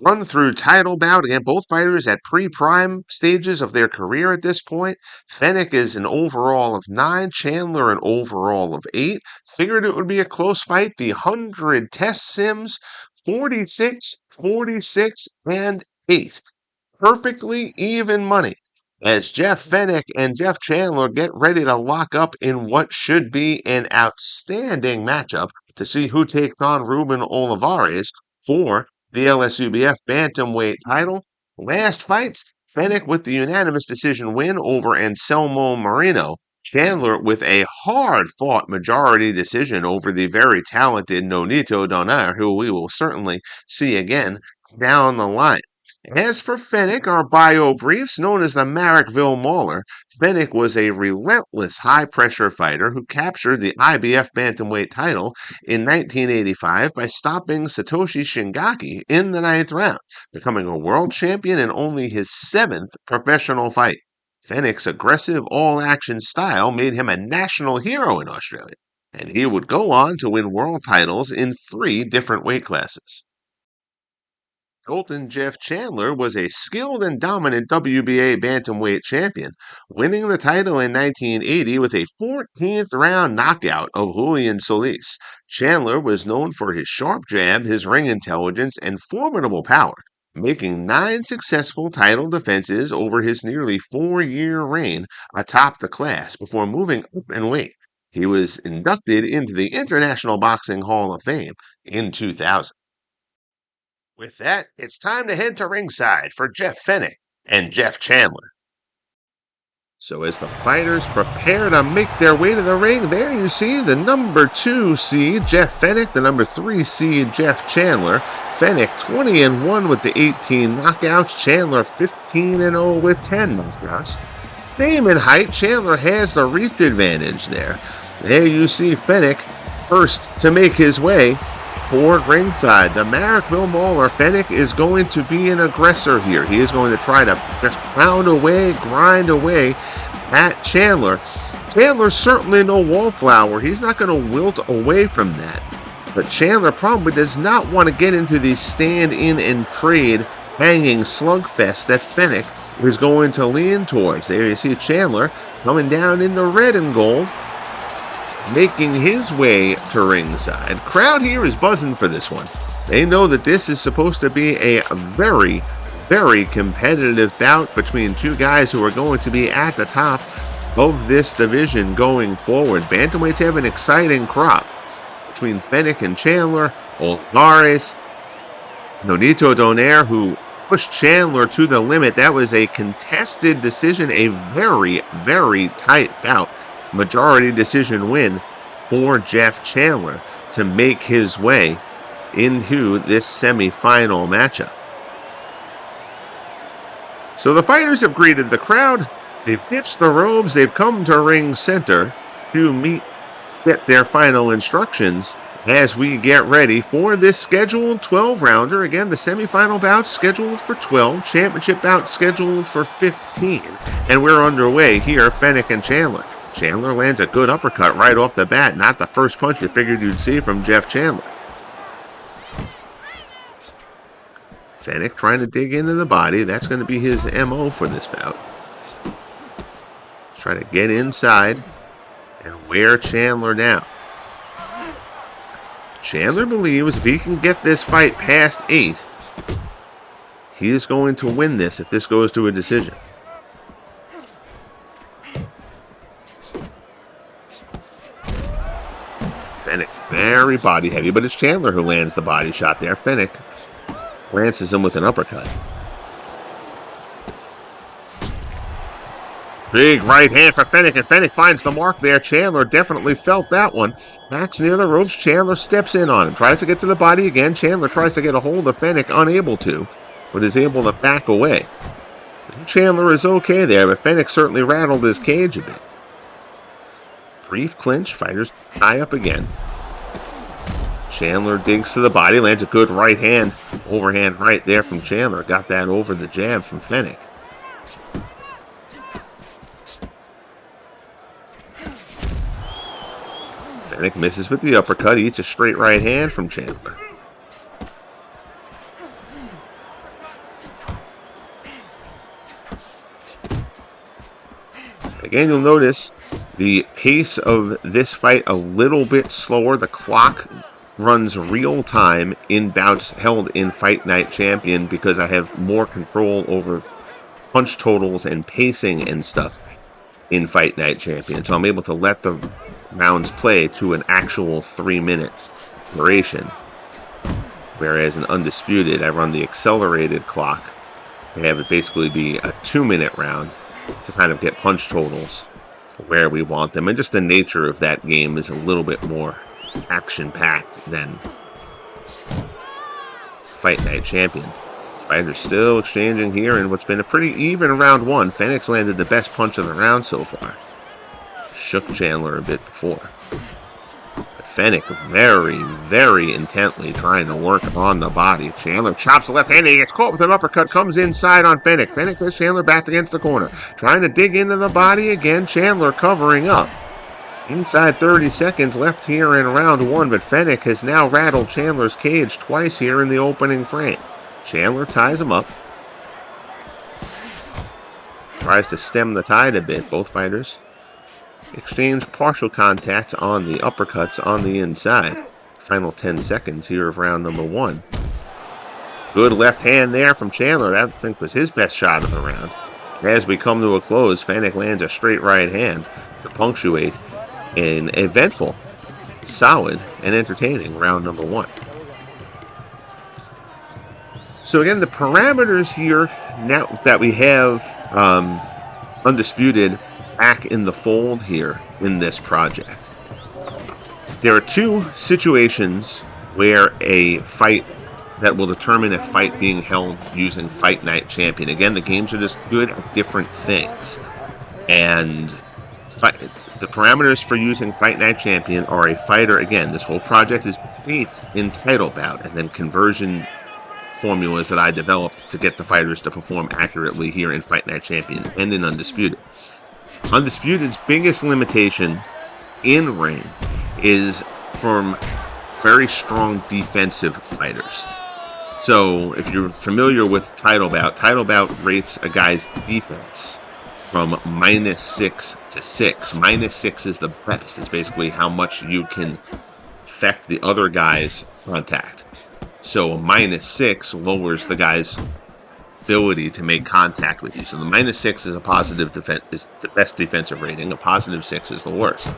run through title bout. Again, both fighters at pre-prime stages of their career at this point. Fenech is an overall of 9, Chandler an overall of 8. Figured it would be a close fight. The 100 test sims, 46, 46, and 8. Perfectly even money as Jeff Fenech and Jeff Chandler get ready to lock up in what should be an outstanding matchup to see who takes on Ruben Olivares for the LSUBF Bantamweight title. Last fights, Fenech with the unanimous decision win over Anselmo Moreno. Chandler with a hard-fought majority decision over the very talented Nonito Donaire, who we will certainly see again down the line. As for Fenech, our bio briefs, known as the Marrickville Mauler, Fenech was a relentless high-pressure fighter who captured the IBF Bantamweight title in 1985 by stopping Satoshi Shingaki in the 9th round, becoming a world champion in only his 7th professional fight. Fenech's aggressive all-action style made him a national hero in Australia, and he would go on to win world titles in 3 different weight classes. Colton Jeff Chandler was a skilled and dominant WBA bantamweight champion, winning the title in 1980 with a 14th round knockout of Julian Solis. Chandler was known for his sharp jab, his ring intelligence, and formidable power, making 9 successful title defenses over his nearly 4-year reign atop the class before moving up in weight. He was inducted into the International Boxing Hall of Fame in 2000. With that, it's time to head to ringside for Jeff Fenech and Jeff Chandler. So as the fighters prepare to make their way to the ring, there you see the number 2 seed, Jeff Fenech, the number 3 seed, Jeff Chandler. Fenech 20-1 with the 18 knockouts, Chandler 15-0 with 10 knockouts. Same in height, Chandler has the reach advantage there. There you see Fenech first to make his way toward ringside. The Marrickville Mauler, Fenech is going to be an aggressor here. He is going to try to just pound away, grind away at Chandler. Chandler's certainly no wallflower. He's not going to wilt away from that. But Chandler probably does not want to get into the stand-in and trade hanging slugfest that Fenech is going to lean towards. There you see Chandler coming down in the red and gold, making his way to ringside. Crowd here is buzzing for this one. They know that this is supposed to be a very, very competitive bout between two guys who are going to be at the top of this division going forward. Bantamweights have an exciting crop between Fenech and Chandler, Olivares, Nonito Donaire, who pushed Chandler to the limit. That was a contested decision, a very, very tight bout. Majority decision win for Jeff Chandler to make his way into this semifinal matchup. So the fighters have greeted the crowd. They've ditched the robes. They've come to ring center to get their final instructions as we get ready for this scheduled 12-rounder. Again, the semifinal bout scheduled for 12, championship bout scheduled for 15. And we're underway here, Fenech and Chandler. Chandler lands a good uppercut right off the bat. Not the first punch you figured you'd see from Jeff Chandler. Fenech trying to dig into the body. That's going to be his MO for this bout. Try to get inside and wear Chandler down. Chandler believes if he can get this fight past 8, he is going to win this if this goes to a decision. Fenech very body heavy, but it's Chandler who lands the body shot there. Fenech lances him with an uppercut. Big right hand for Fenech, and Fenech finds the mark there. Chandler definitely felt that one. Backs near the ropes. Chandler steps in on him. Tries to get to the body again. Chandler tries to get a hold of Fenech, unable to, but is able to back away. Chandler is okay there, but Fenech certainly rattled his cage a bit. Brief clinch. Fighters tie up again. Chandler digs to the body. Lands a good right hand. Overhand right there from Chandler. Got that over the jab from Fenech. Fenech misses with the uppercut. Eats a straight right hand from Chandler. Again, you'll notice the pace of this fight a little bit slower. The clock runs real time in bouts held in Fight Night Champion because I have more control over punch totals and pacing and stuff in Fight Night Champion. So I'm able to let the rounds play to an actual 3-minute duration. Whereas in Undisputed, I run the accelerated clock to have it basically be a 2-minute round to kind of get punch totals where we want them. And just the nature of that game is a little bit more action-packed than Fight Night Champion. Fighters still exchanging here in what's been a pretty even round one. Fenech landed the best punch of the round so far. Shook Chandler a bit before. But Fenech very, very intently trying to work on the body. Chandler chops the left hand. He gets caught with an uppercut. Comes inside on Fenech. Fenech has Chandler backed against the corner. Trying to dig into the body again. Chandler covering up. Inside 30 seconds left here in round one. But Fenech has now rattled Chandler's cage twice here in the opening frame. Chandler ties him up. Tries to stem the tide a bit. Both fighters exchange partial contact on the uppercuts on the inside. Final 10 seconds here of round number 1. Good left hand there from Chandler. That, I think, was his best shot of the round. As we come to a close, Fenech lands a straight right hand to punctuate an eventful, solid, and entertaining round number 1. So again, the parameters here, now that we have Undisputed back in the fold here in this project, there are 2 situations where a fight that will determine a fight being held using Fight Night Champion. Again, the games are just good at different things. And the parameters for using Fight Night Champion are a fighter. Again, this whole project is based in title bout and then conversion formulas that I developed to get the fighters to perform accurately here in Fight Night Champion and in Undisputed. Undisputed's biggest limitation in ring is from very strong defensive fighters. So if you're familiar with title bout rates a guy's defense from -6 to 6. -6 is the best. It's basically how much you can affect the other guy's contact. So a -6 lowers the guy's ability to make contact with you. So the -6 is a positive defense, is the best defensive rating. A +6 is the worst.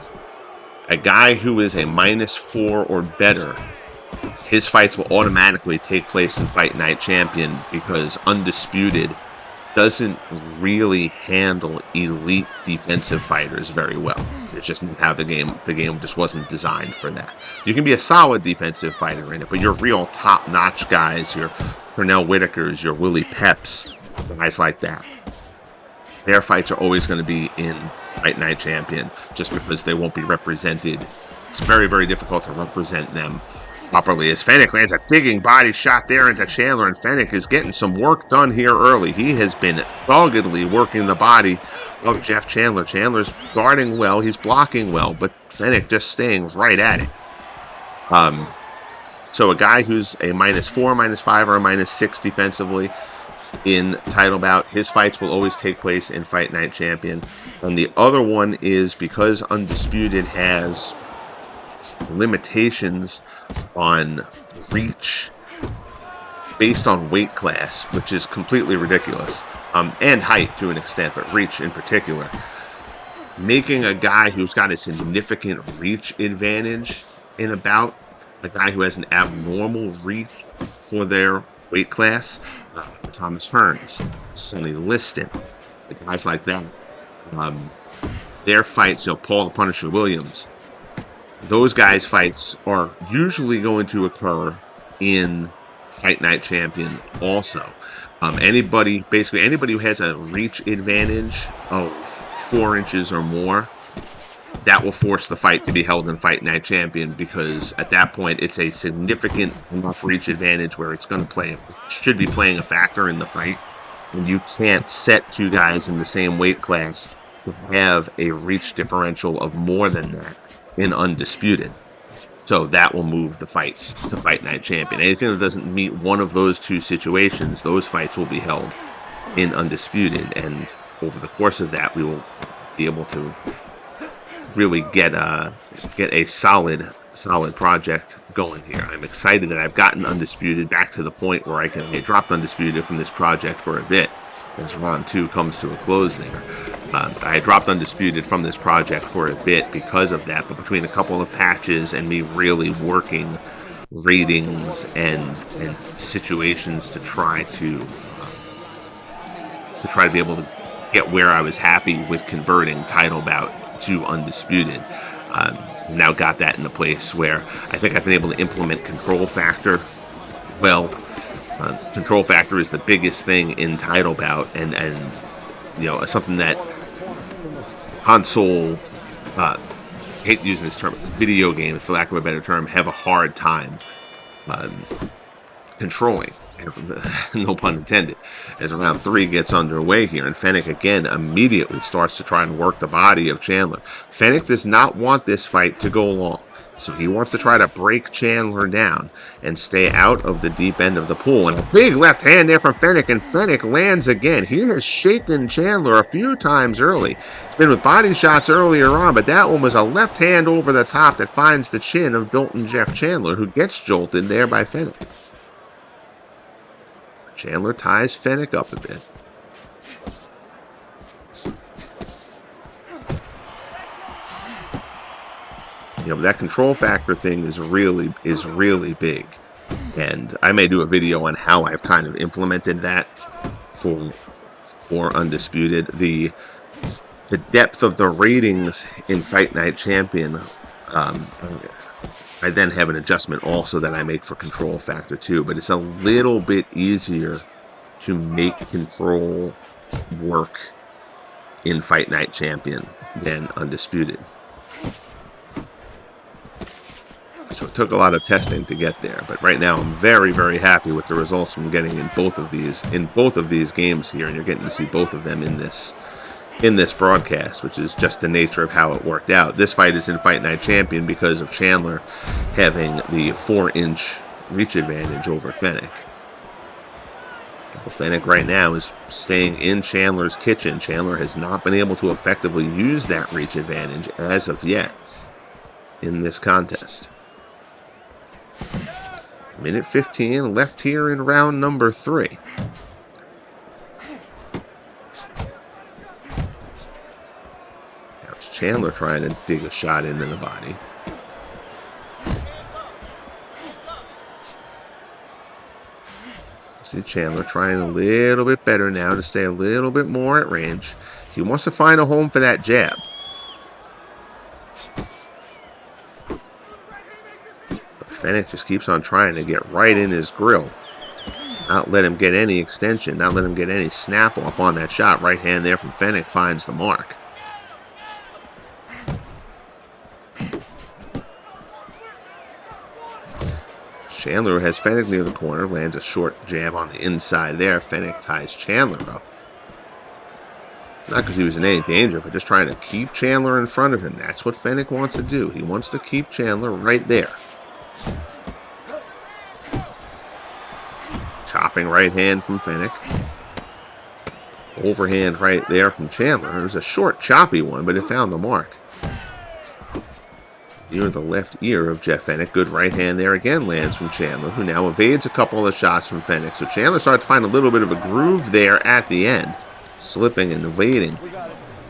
A guy who is a -4 or better, his fights will automatically take place in Fight Night Champion because Undisputed doesn't really handle elite defensive fighters very well. It's just how the game just wasn't designed for that. You can be a solid defensive fighter in it, but your real top-notch guys, your Pernell Whitakers, your Willie Peps, guys like that, their fights are always going to be in Fight Night Champion just because they won't be represented. It's very, very difficult to represent them properly. As Fenech lands a digging body shot there into Chandler, and Fenech is getting some work done here early. He has been doggedly working the body of Jeff Chandler. Chandler's guarding well, he's blocking well, but Fenech just staying right at it. So a guy who's a -4, -5, or a -6 defensively in title bout, his fights will always take place in Fight Night Champion. And the other one is because Undisputed has limitations on reach based on weight class, which is completely ridiculous, and height to an extent, but reach in particular. Making a guy who's got a significant reach advantage in a bout, a guy who has an abnormal reach for their weight class, Thomas Hearns, Sonny Liston, guys like that, their fights, Paul the Punisher Williams, those guys' fights are usually going to occur in Fight Night Champion also. Basically anybody who has a reach advantage of 4 inches or more, that will force the fight to be held in Fight Night Champion, because at that point it's a significant enough reach advantage where it's going to should be playing a factor in the fight. And you can't set 2 guys in the same weight class to have a reach differential of more than that in Undisputed. So that will move the fights to Fight Night Champion. Anything that doesn't meet one of those 2 situations, those fights will be held in Undisputed. And over the course of that, we will be able to really get a solid project going here. I'm excited that I've gotten Undisputed back to the point where I dropped Undisputed from this project for a bit as round 2 comes to a close there. I dropped Undisputed from this project for a bit because of that, but between a couple of patches and me really working ratings and situations to try to be able to get where I was happy with converting title bout to Undisputed, now got that in a place where I think I've been able to implement control factor well. Control factor is the biggest thing in title bout, and something that console, hate using this term, video games, for lack of a better term, have a hard time controlling. No pun intended. As round 3 gets underway here, and Fenech again immediately starts to try and work the body of Chandler. Fenech does not want this fight to go long. So he wants to try to break Chandler down and stay out of the deep end of the pool. And a big left hand there from Fenech, and Fenech lands again. He has shaken Chandler a few times early. It's been with body shots earlier on, but that one was a left hand over the top that finds the chin of Joltin' Jeff Chandler, who gets jolted there by Fenech. Chandler ties Fenech up a bit. You know, that control factor thing is really big. And I may do a video on how I've kind of implemented that for Undisputed. The depth of the ratings in Fight Night Champion, I then have an adjustment also that I make for control factor too, but it's a little bit easier to make control work in Fight Night Champion than Undisputed. So it took a lot of testing to get there, but right now I'm very, very happy with the results I'm getting in both of these games here, and you're getting to see both of them in this broadcast, which is just the nature of how it worked out. This fight is in Fight Night Champion because of Chandler having the 4-inch reach advantage over Fenech. Fenech right now is staying in Chandler's kitchen. Chandler has not been able to effectively use that reach advantage as of yet in this contest. Minute 15 left here in round number 3. Now it's Chandler trying to dig a shot into the body. See Chandler trying a little bit better now to stay a little bit more at range. He wants to find a home for that jab. Fenech just keeps on trying to get right in his grill. Not let him get any extension, not let him get any snap off on that shot. Right hand there from Fenech finds the mark. Chandler has Fenech near the corner, lands a short jab on the inside there. Fenech ties Chandler up. Not because he was in any danger, but just trying to keep Chandler in front of him. That's what Fenech wants to do. He wants to keep Chandler right there. Chopping right hand from Fenech. Overhand right there from Chandler. It was a short, choppy one, but it found the mark. Near the left ear of Jeff Fenech. Good right hand there again lands from Chandler, who now evades a couple of shots from Fenech. So Chandler started to find a little bit of a groove there at the end. Slipping and evading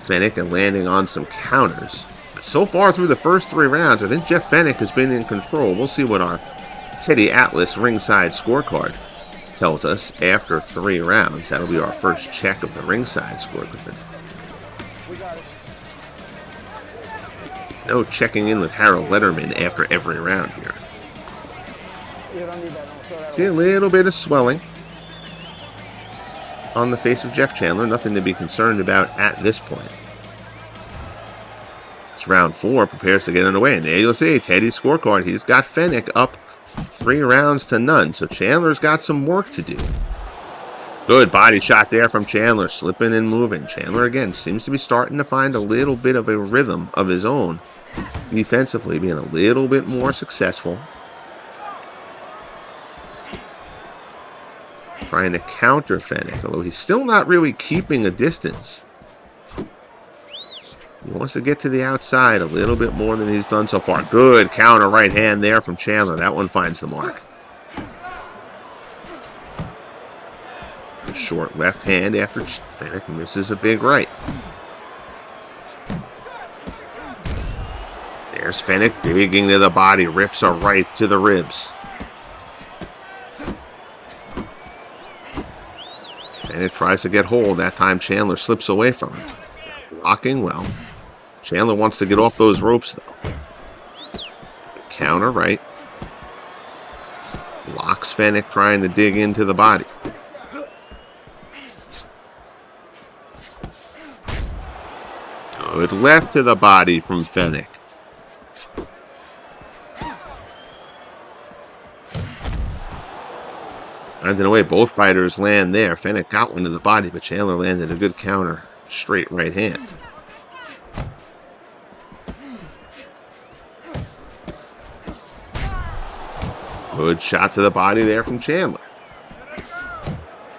Fenech and landing on some counters. But so far through the first 3 rounds, I think Jeff Fenech has been in control. We'll see what our Teddy Atlas ringside scorecard tells us after 3 rounds. That'll be our first check of the ringside scorecard. No checking in with Harold Letterman after every round here. See a little bit of swelling on the face of Jeff Chandler. Nothing to be concerned about at this point. It's round 4, prepares to get underway. And there you'll see Teddy's scorecard. He's got Fenech up 3 rounds to none. So Chandler's got some work to do. Good body shot there from Chandler, slipping and moving. Chandler, again, seems to be starting to find a little bit of a rhythm of his own. Defensively, being a little bit more successful. Trying to counter Fenech, although he's still not really keeping a distance. He wants to get to the outside a little bit more than he's done so far. Good counter right hand there from Chandler. That one finds the mark. Short left hand after Fenech misses a big right. There's Fenech digging to the body, rips a right to the ribs. Fenech tries to get hold. That time Chandler slips away from him. Blocking well. Chandler wants to get off those ropes though. Counter right. Locks Fenech trying to dig into the body. Good left to the body from Fenech. And in a way, both fighters land there. Fenech got one to the body, but Chandler landed a good counter, straight right hand. Good shot to the body there from Chandler.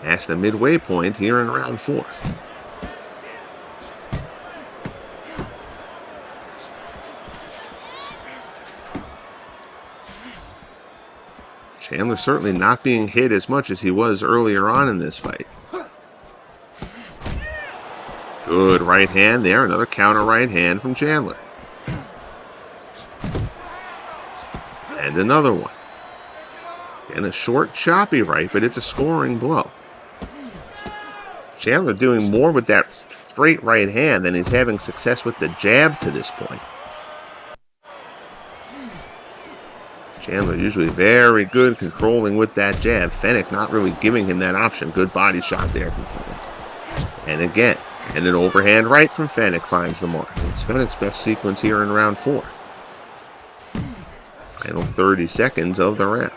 Past the midway point here in round 4. Chandler certainly not being hit as much as he was earlier on in this fight. Good right hand there. Another counter right hand from Chandler. And another one. And a short, choppy right, but it's a scoring blow. Chandler doing more with that straight right hand than he's having success with the jab to this point. Chandler usually very good controlling with that jab. Fenech not really giving him that option. Good body shot there from Fenech. And again, and an overhand right from Fenech finds the mark. It's Fenech's best sequence here in round 4. Final 30 seconds of the round.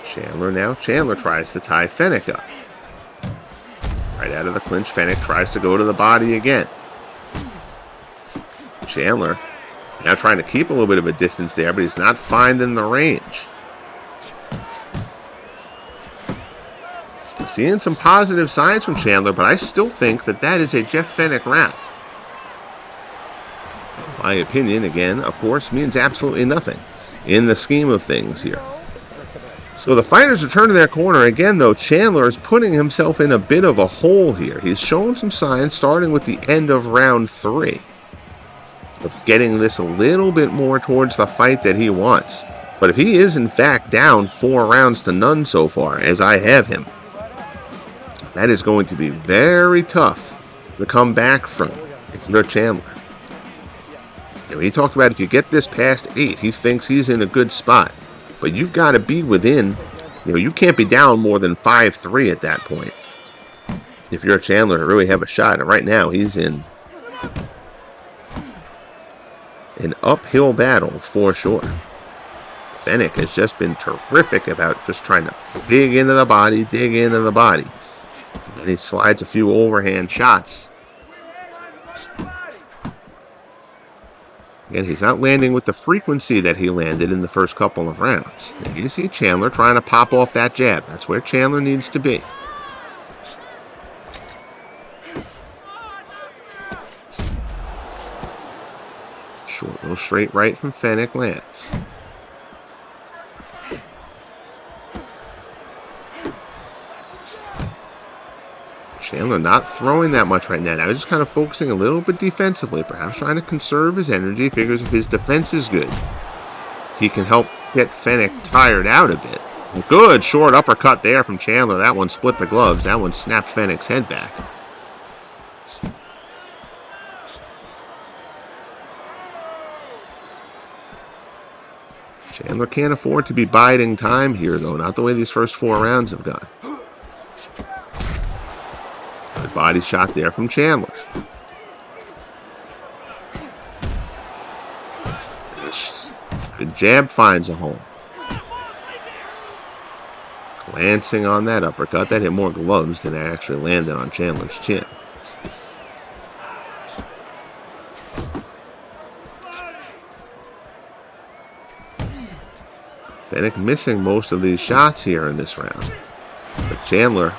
Chandler now. Chandler tries to tie Fenech up. Right out of the clinch, Fenech tries to go to the body again. Chandler now trying to keep a little bit of a distance there, but he's not finding the range. I'm seeing some positive signs from Chandler, but I still think that is a Jeff Fenech round. My opinion, again, of course, means absolutely nothing in the scheme of things here. So the fighters return to their corner. Again, though, Chandler is putting himself in a bit of a hole here. He's shown some signs, starting with the end of round 3, of getting this a little bit more towards the fight that he wants. But if he is, in fact, down 4 rounds to none so far, as I have him, that is going to be very tough to come back from if you're Chandler. And he talked about if you get this past 8, he thinks he's in a good spot. But you've got to be within, you can't be down more than 5-3 at that point if you're a Chandler to really have a shot. And right now he's in an uphill battle for sure. Fenech has just been terrific about just trying to dig into the body. And he slides a few overhand shots. Again, he's not landing with the frequency that he landed in the first couple of rounds. And you see Chandler trying to pop off that jab. That's where Chandler needs to be. Short little straight right from Fenech lands. Chandler not throwing that much right now. He's just kind of focusing a little bit defensively, perhaps trying to conserve his energy. Figures if his defense is good, he can help get Fenech tired out a bit. Good short uppercut there from Chandler. That one split the gloves. That one snapped Fenech's head back. Chandler can't afford to be biding time here, though. Not the way these first 4 rounds have gone. Good body shot there from Chandler. Good jab finds a home. Glancing on that uppercut. That hit more gloves than it actually landed on Chandler's chin. Fenech missing most of these shots here in this round. But Chandler,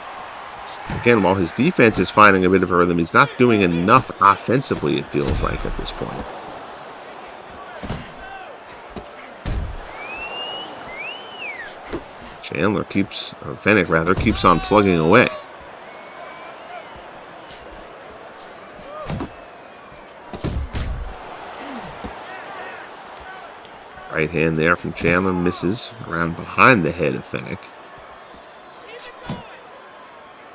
again, while his defense is finding a bit of a rhythm, he's not doing enough offensively, it feels like, at this point. Fenech rather, keeps on plugging away. Right hand there from Chandler misses around behind the head of Fenech.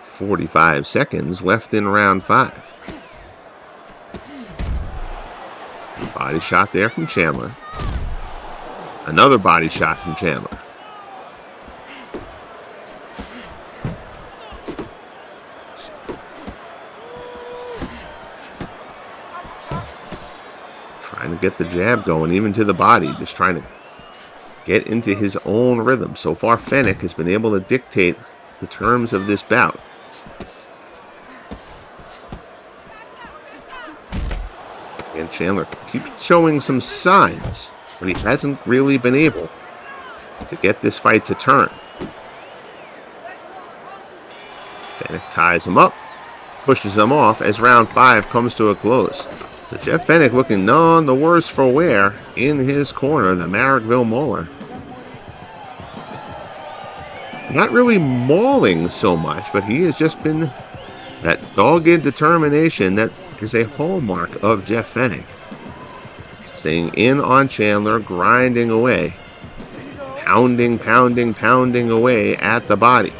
45 seconds left in round 5. Body shot there from Chandler. Another body shot from Chandler. Trying to get the jab going, even to the body, just trying to get into his own rhythm. So far, Fenech has been able to dictate the terms of this bout. And Chandler keeps showing some signs, but he hasn't really been able to get this fight to turn. Fenech ties him up, pushes him off as round 5 comes to a close. So Jeff Fenech looking none the worse for wear in his corner, the Marrickville Mauler. Not really mauling so much, but he has just been that dogged determination that is a hallmark of Jeff Fenech. Staying in on Chandler, grinding away. Pounding, pounding, pounding away at the body.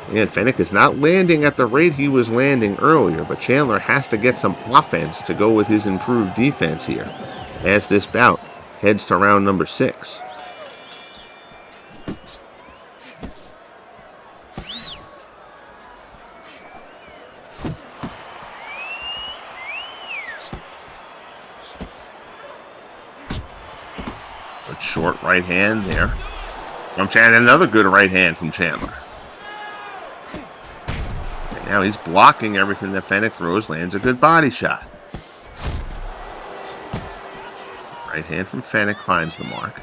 And Fenech is not landing at the rate he was landing earlier, but Chandler has to get some offense to go with his improved defense here as this bout heads to round number 6. Good short right hand there from Chandler. Another good right hand from Chandler. Now he's blocking everything that Fenech throws, lands a good body shot. Right hand from Fenech finds the mark.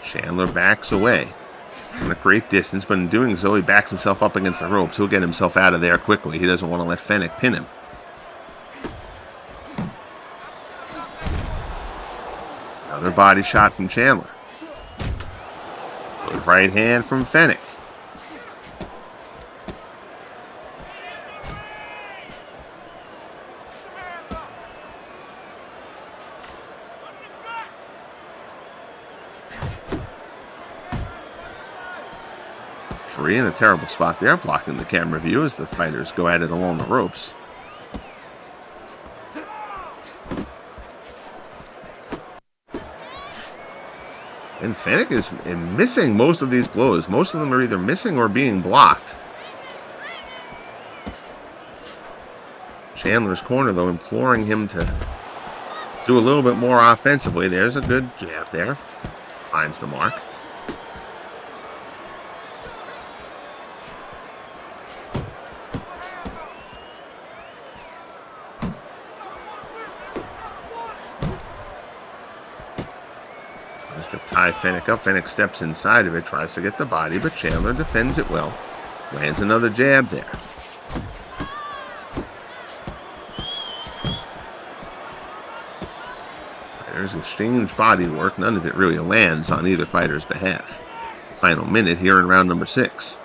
Chandler backs away. Going to create distance, but in doing so, he backs himself up against the ropes. He'll get himself out of there quickly. He doesn't want to let Fenech pin him. Another body shot from Chandler. Good right hand from Fenech. In a terrible spot there, blocking the camera view as the fighters go at it along the ropes. And Fenech is missing most of these blows. Most of them are either missing or being blocked. Chandler's corner, though, imploring him to do a little bit more offensively. There's a good jab there. Finds the mark. To tie Fenech up. Fenech steps inside of it, tries to get the body, but Chandler defends it well. Lands another jab there. Fighters exchange body work. None of it really lands on either fighter's behalf. Final minute here in round number 6.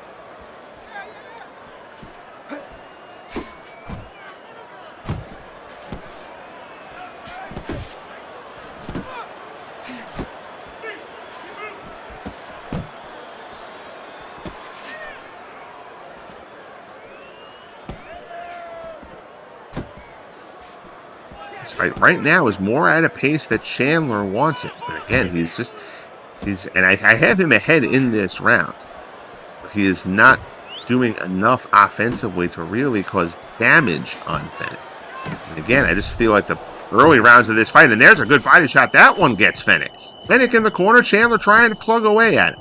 This fight right now is more at a pace that Chandler wants it. But again, and I have him ahead in this round. But he is not doing enough offensively to really cause damage on Fenech. And again, I just feel like the early rounds of this fight, and there's a good body shot. That one gets Fenech. Fenech in the corner, Chandler trying to plug away at it.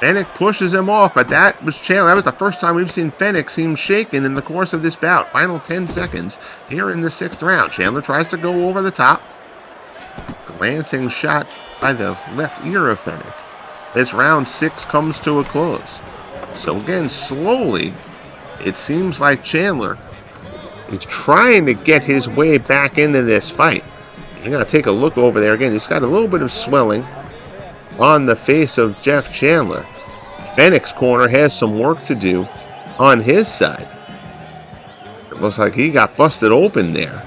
Fenech pushes him off, but that was Chandler. That was the first time we've seen Fenech seem shaken in the course of this bout. Final 10 seconds here in the 6th round. Chandler tries to go over the top. Glancing shot by the left ear of Fenech. This round 6 comes to a close. So again, slowly, it seems like Chandler is trying to get his way back into this fight. You're going to take a look over there again. He's got a little bit of swelling on the face of Jeff Chandler. Fenech's corner has some work to do on his side. It looks like he got busted open there.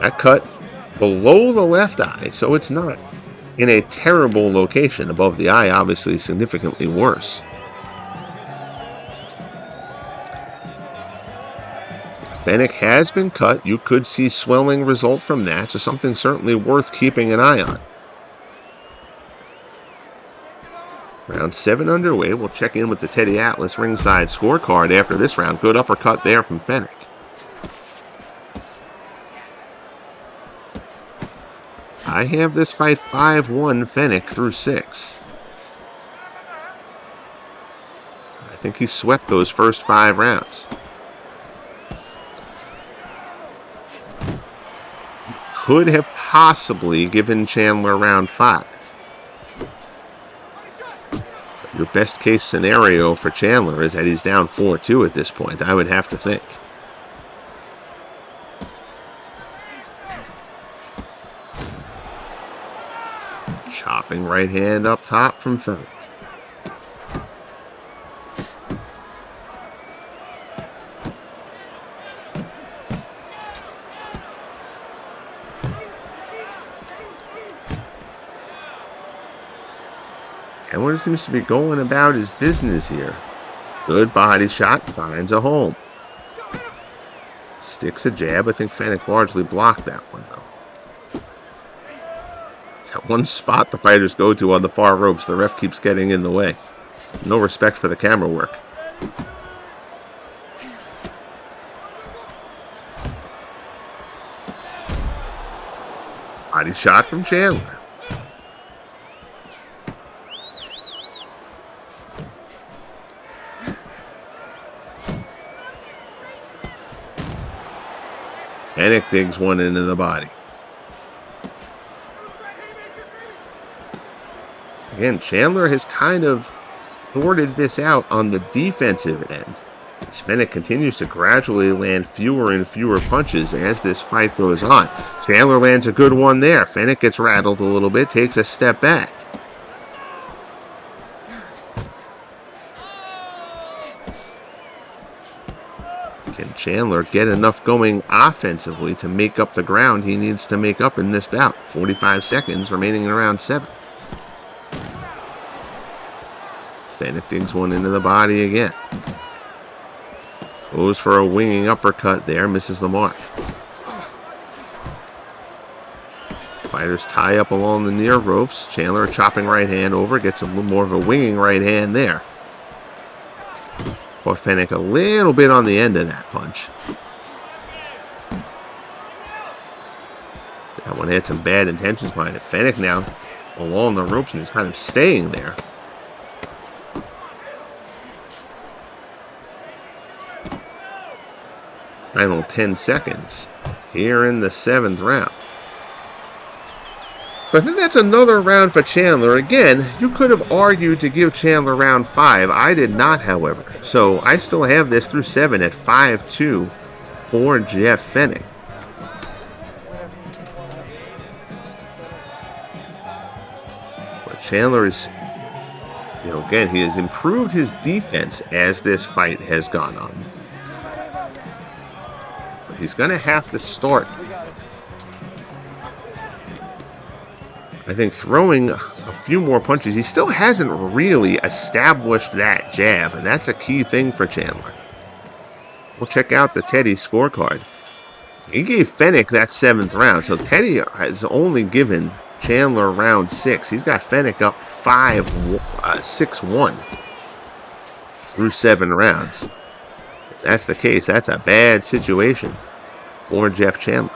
That cut below the left eye, so it's not in a terrible location. Above the eye, obviously significantly worse. Fenech has been cut. You could see swelling result from that, so something certainly worth keeping an eye on. Round 7 underway. We'll check in with the Teddy Atlas ringside scorecard after this round. Good uppercut there from Fenech. I have this fight 5-1 Fenech through 6. I think he swept those first 5 rounds. could have possibly given Chandler round 5. Your best case scenario for Chandler is that he's down 4-2 at this point, I would have to think. Chopping right hand up top from Fenech. And what seems to be going about his business here. Good body shot, finds a home. Sticks a jab. I think Fenech largely blocked that one, though. That one spot the fighters go to on the far ropes, the ref keeps getting in the way. No respect for the camera work. Body shot from Chandler. Fenech digs one into the body. Again, Chandler has kind of sorted this out on the defensive end, as Fenech continues to gradually land fewer and fewer punches as this fight goes on. Chandler lands a good one there. Fenech gets rattled a little bit, takes a step back. Can Chandler get enough going offensively to make up the ground he needs to make up in this bout? 45 seconds remaining in round 7. Fenech digs one into the body again. Goes for a winging uppercut there, misses the mark. Fighters tie up along the near ropes. Chandler chopping right hand over, gets a little more of a winging right hand there. Caught Fenech a little bit on the end of that punch. That one had some bad intentions behind it. Fenech now along the ropes and he's kind of staying there. Final 10 seconds here in the 7th round. So I think that's another round for Chandler. Again, you could have argued to give Chandler round 5. I did not, however. So I still have this through 7 at 5-2 for Jeff Fenech. But Chandler is, again, he has improved his defense as this fight has gone on. But he's going to have to start, I think, throwing a few more punches. He still hasn't really established that jab, and that's a key thing for Chandler. We'll check out the Teddy scorecard. He gave Fenech that 7th round, so Teddy has only given Chandler round 6. He's got Fenech up 6-1 through 7 rounds. If that's the case, that's a bad situation for Jeff Chandler.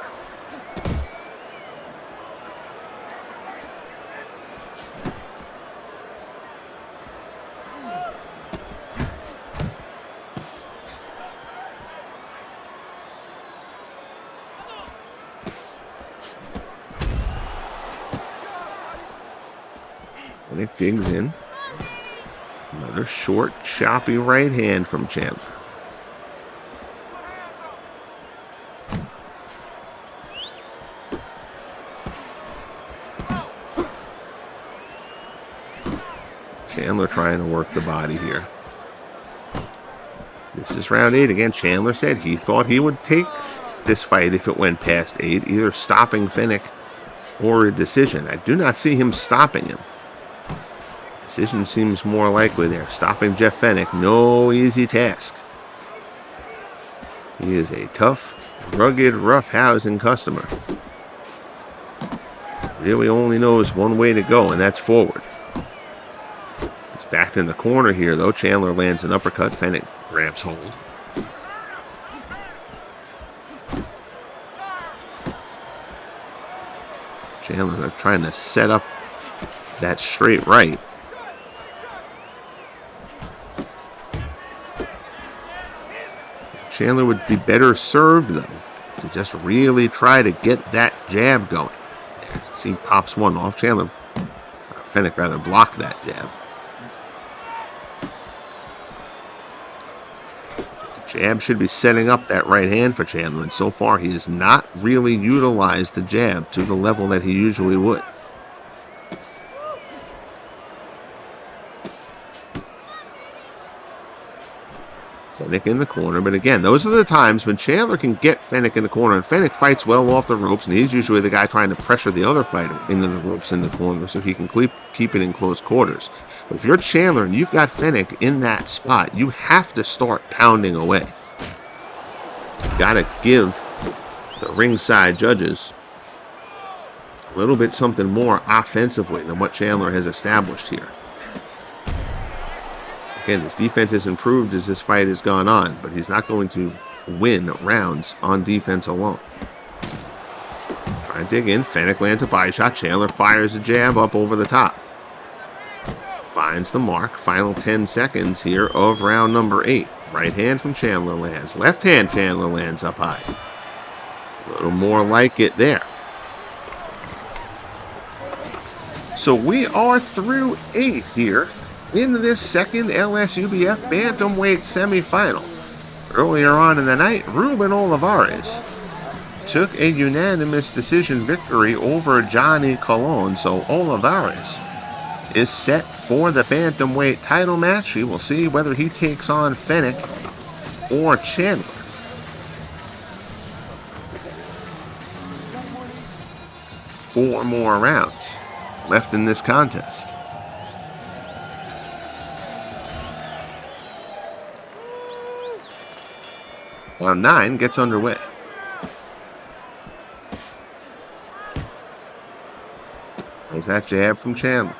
Fenech digs in. Another short, choppy right hand from Chandler. Chandler trying to work the body here. This is round 8. Again, Chandler said he thought he would take this fight if it went past 8, either stopping Fenech or a decision. I do not see him stopping him. Decision seems more likely there. Stopping Jeff Fenech, no easy task. He is a tough, rugged, rough-housing customer. Really only knows one way to go, and that's forward. He's backed in the corner here, though. Chandler lands an uppercut. Fenech grabs hold. Chandler trying to set up that straight right. Chandler would be better served, though, to just really try to get that jab going. See, pops one off. Chandler, Fenech rather, blocked that jab. Jab should be setting up that right hand for Chandler, and so far he has not really utilized the jab to the level that he usually would. Fenech in the corner, but again, those are the times when Chandler can get Fenech in the corner, and Fenech fights well off the ropes, and he's usually the guy trying to pressure the other fighter into the ropes in the corner so he can keep it in close quarters. But if you're Chandler and you've got Fenech in that spot, you have to start pounding away. You gotta give the ringside judges a little bit something more offensively than what Chandler has established here. Again, his defense has improved as this fight has gone on, but he's not going to win rounds on defense alone. Trying to dig in. Fenech lands a body shot. Chandler fires a jab up over the top. Finds the mark. Final 10 seconds here of round number 8. Right hand from Chandler lands. Left hand Chandler lands up high. A little more like it there. So we are through 8 here in this second LSUBF Bantamweight semifinal. Earlier on in the night, Ruben Olivares took a unanimous decision victory over Johnny Coulon. So Olivares is set for the Bantamweight title match. We will see whether he takes on Fenech or Chandler. Four more rounds left in this contest. Round 9 gets underway. There's that jab from Chandler.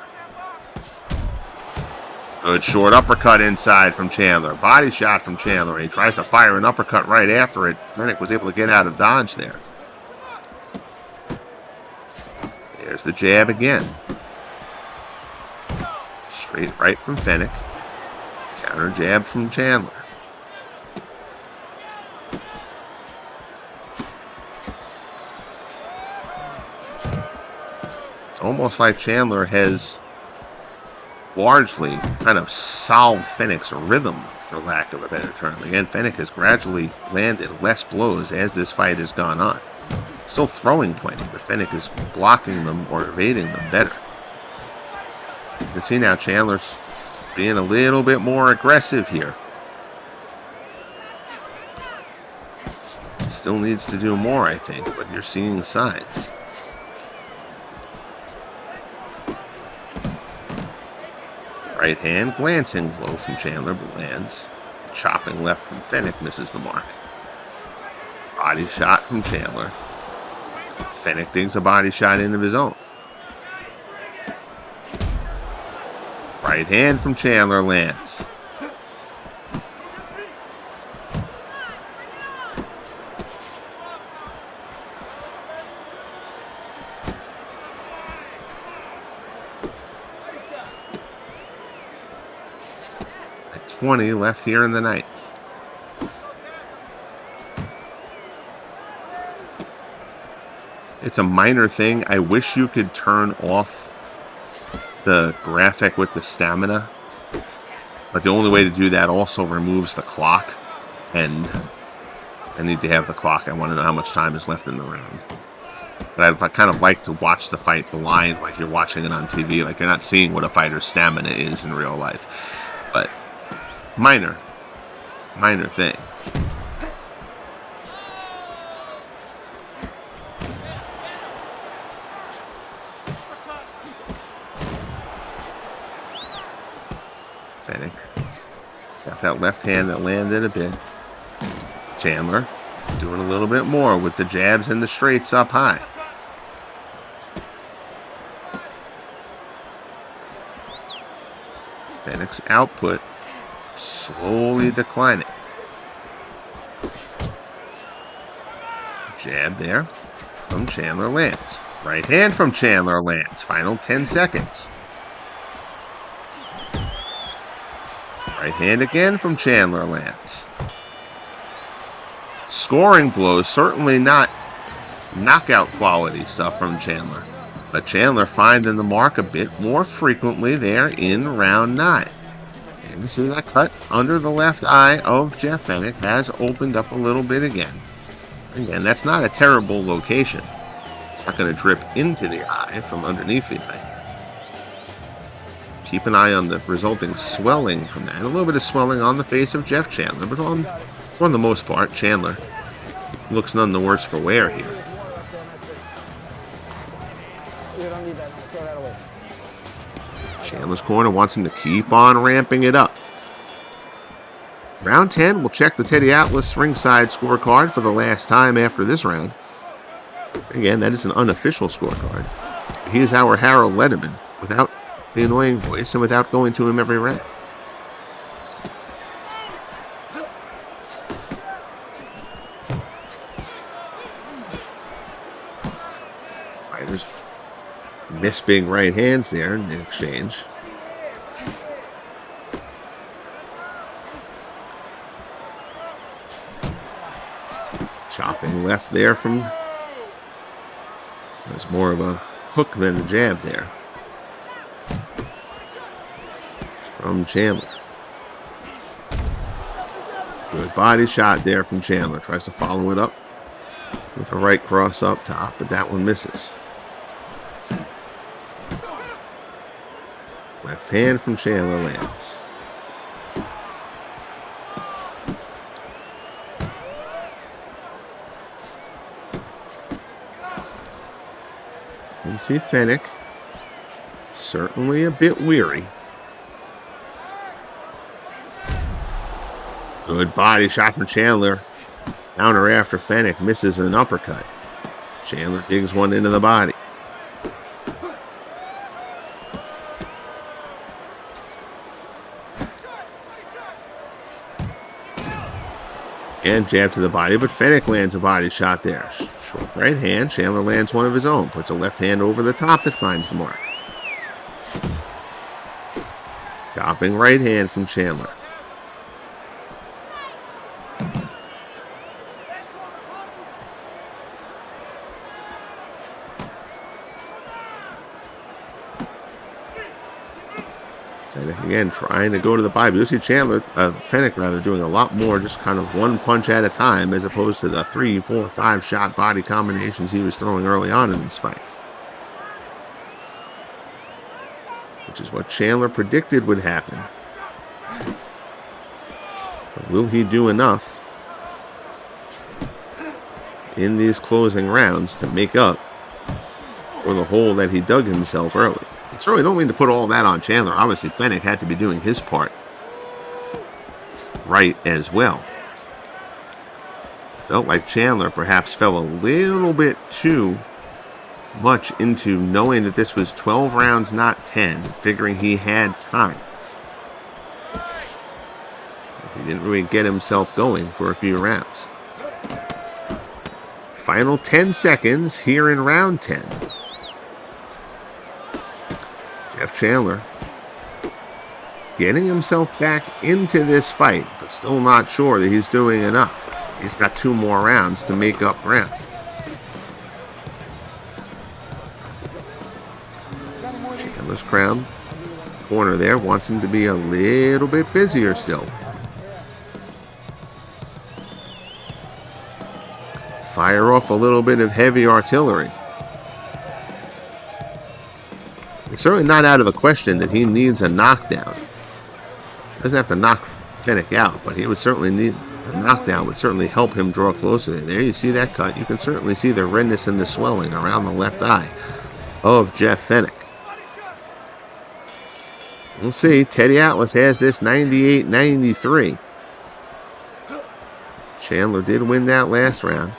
Good short uppercut inside from Chandler. Body shot from Chandler. He tries to fire an uppercut right after it. Fenech was able to get out of dodge there. There's the jab again. Straight right from Fenech. Counter jab from Chandler. Almost like Chandler has largely kind of solved Fenech's rhythm, for lack of a better term. Again, Fenech has gradually landed less blows as this fight has gone on. Still throwing plenty, but Fenech is blocking them or evading them better. You can see now Chandler's being a little bit more aggressive here. Still needs to do more, I think, but you're seeing signs. Right hand, glancing blow from Chandler, but lands. Chopping left from Fenech, misses the mark. Body shot from Chandler. Fenech digs a body shot in of his own. Right hand from Chandler lands. At 20 left here in the ninth. It's a minor thing. I wish you could turn off the graphic with the stamina, but the only way to do that also removes the clock, and I need to have the clock. I want to know how much time is left in the round. But I kind of like to watch the fight blind, like you're watching it on TV, like you're not seeing what a fighter's stamina is in real life. But minor thing. Fenech got that left hand that landed a bit. Chandler doing a little bit more with the jabs and the straights up high. Fenech's output slowly declining. Jab there from Chandler lands. Right hand from Chandler lands. Final 10 seconds. Right hand again from Chandler lands. Scoring blows, certainly not knockout quality stuff from Chandler. But Chandler finding the mark a bit more frequently there in round 9. And you see that cut under the left eye of Jeff Fenech has opened up a little bit again. Again, that's not a terrible location. It's not going to drip into the eye from underneath the eye. Keep an eye on the resulting swelling from that. A little bit of swelling on the face of Jeff Chandler, but for the most part, Chandler looks none the worse for wear here. Chandler's corner wants him to keep on ramping it up. Round 10, we'll check the Teddy Atlas ringside scorecard for the last time after this round. Again, that is an unofficial scorecard. He is our Harold Letterman without the annoying voice and without going to him every round. Fighters miss big right hands there in the exchange. Chopping left there from... It was more of a hook than a jab there from Chandler. Good body shot there from Chandler. Tries to follow it up with a right cross up top, but that one misses. Left hand from Chandler lands. You see Fenech certainly a bit weary. Good body shot from Chandler. Counter after Fenech misses an uppercut. Chandler digs one into the body. And jab to the body, but Fenech lands a body shot there. Short right hand, Chandler lands one of his own. Puts a left hand over the top that finds the mark. Chopping right hand from Chandler. Fenech again trying to go to the body. You'll see Fenech rather, doing a lot more just kind of one punch at a time as opposed to the 3, 4, 5 shot body combinations he was throwing early on in this fight. Which is what Chandler predicted would happen. But will he do enough in these closing rounds to make up for the hole that he dug himself early? I certainly don't mean to put all that on Chandler. Obviously, Fenech had to be doing his part right as well. Felt like Chandler perhaps fell a little bit too much into knowing that this was 12 rounds, not 10, figuring he had time. He didn't really get himself going for a few rounds. Final 10 seconds here in round 10. Jeff Chandler getting himself back into this fight, but still not sure that he's doing enough. He's got 2 more rounds to make up ground. Chandler's crown corner there wants him to be a little bit busier still. Fire off a little bit of heavy artillery. It's certainly not out of the question that he needs a knockdown. Doesn't have to knock Fenech out, but he would certainly need a knockdown. Would certainly help him draw closer. There you see that cut. You can certainly see the redness and the swelling around the left eye of Jeff Fenech. We'll see. Teddy Atlas has this 98-93. Chandler did win that last round.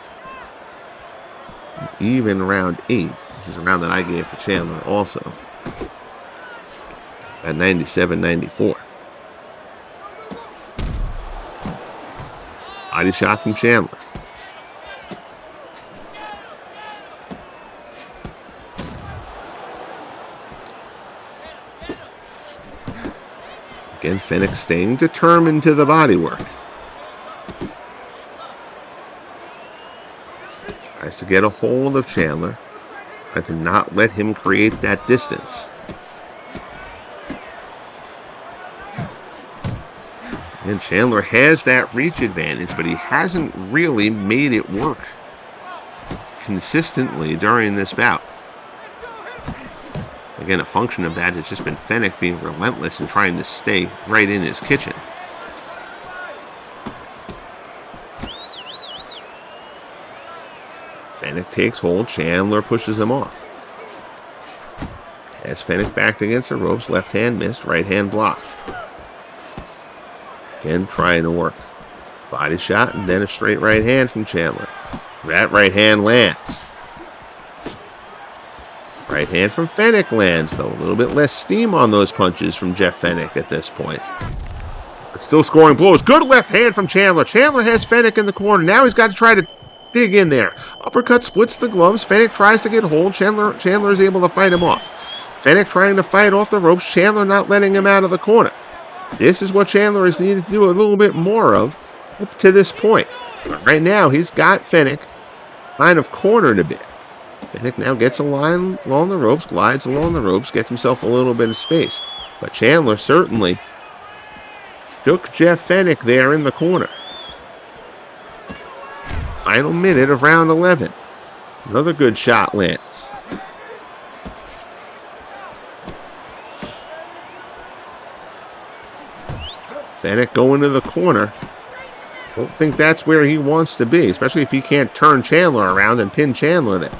Even round 8, which is a round that I gave to Chandler also. At 97-94. Body shot from Chandler. Again, Fenech staying determined to the body work. Tries to get a hold of Chandler and to not let him create that distance. And Chandler has that reach advantage, but he hasn't really made it work consistently during this bout. Again, a function of that has just been Fenech being relentless and trying to stay right in his kitchen. Fenech takes hold. Chandler pushes him off. Has Fenech backed against the ropes. Left hand missed. Right hand blocked. Again, trying to work. Body shot and then a straight right hand from Chandler. That right hand lands. Right hand from Fenech lands, though. A little bit less steam on those punches from Jeff Fenech at this point. But still scoring blows. Good left hand from Chandler. Chandler has Fenech in the corner. Now he's got to try to dig in there. Uppercut splits the gloves. Fenech tries to get hold. Chandler is able to fight him off. Fenech trying to fight off the ropes. Chandler not letting him out of the corner. This is what Chandler has needed to do a little bit more of up to this point. But right now, he's got Fenech kind of cornered a bit. Fenech now gets a line along the ropes, glides along the ropes, gets himself a little bit of space. But Chandler certainly took Jeff Fenech there in the corner. Final minute of round 11. Another good shot lands. Fenech going to the corner. Don't think that's where he wants to be, especially if he can't turn Chandler around and pin Chandler there.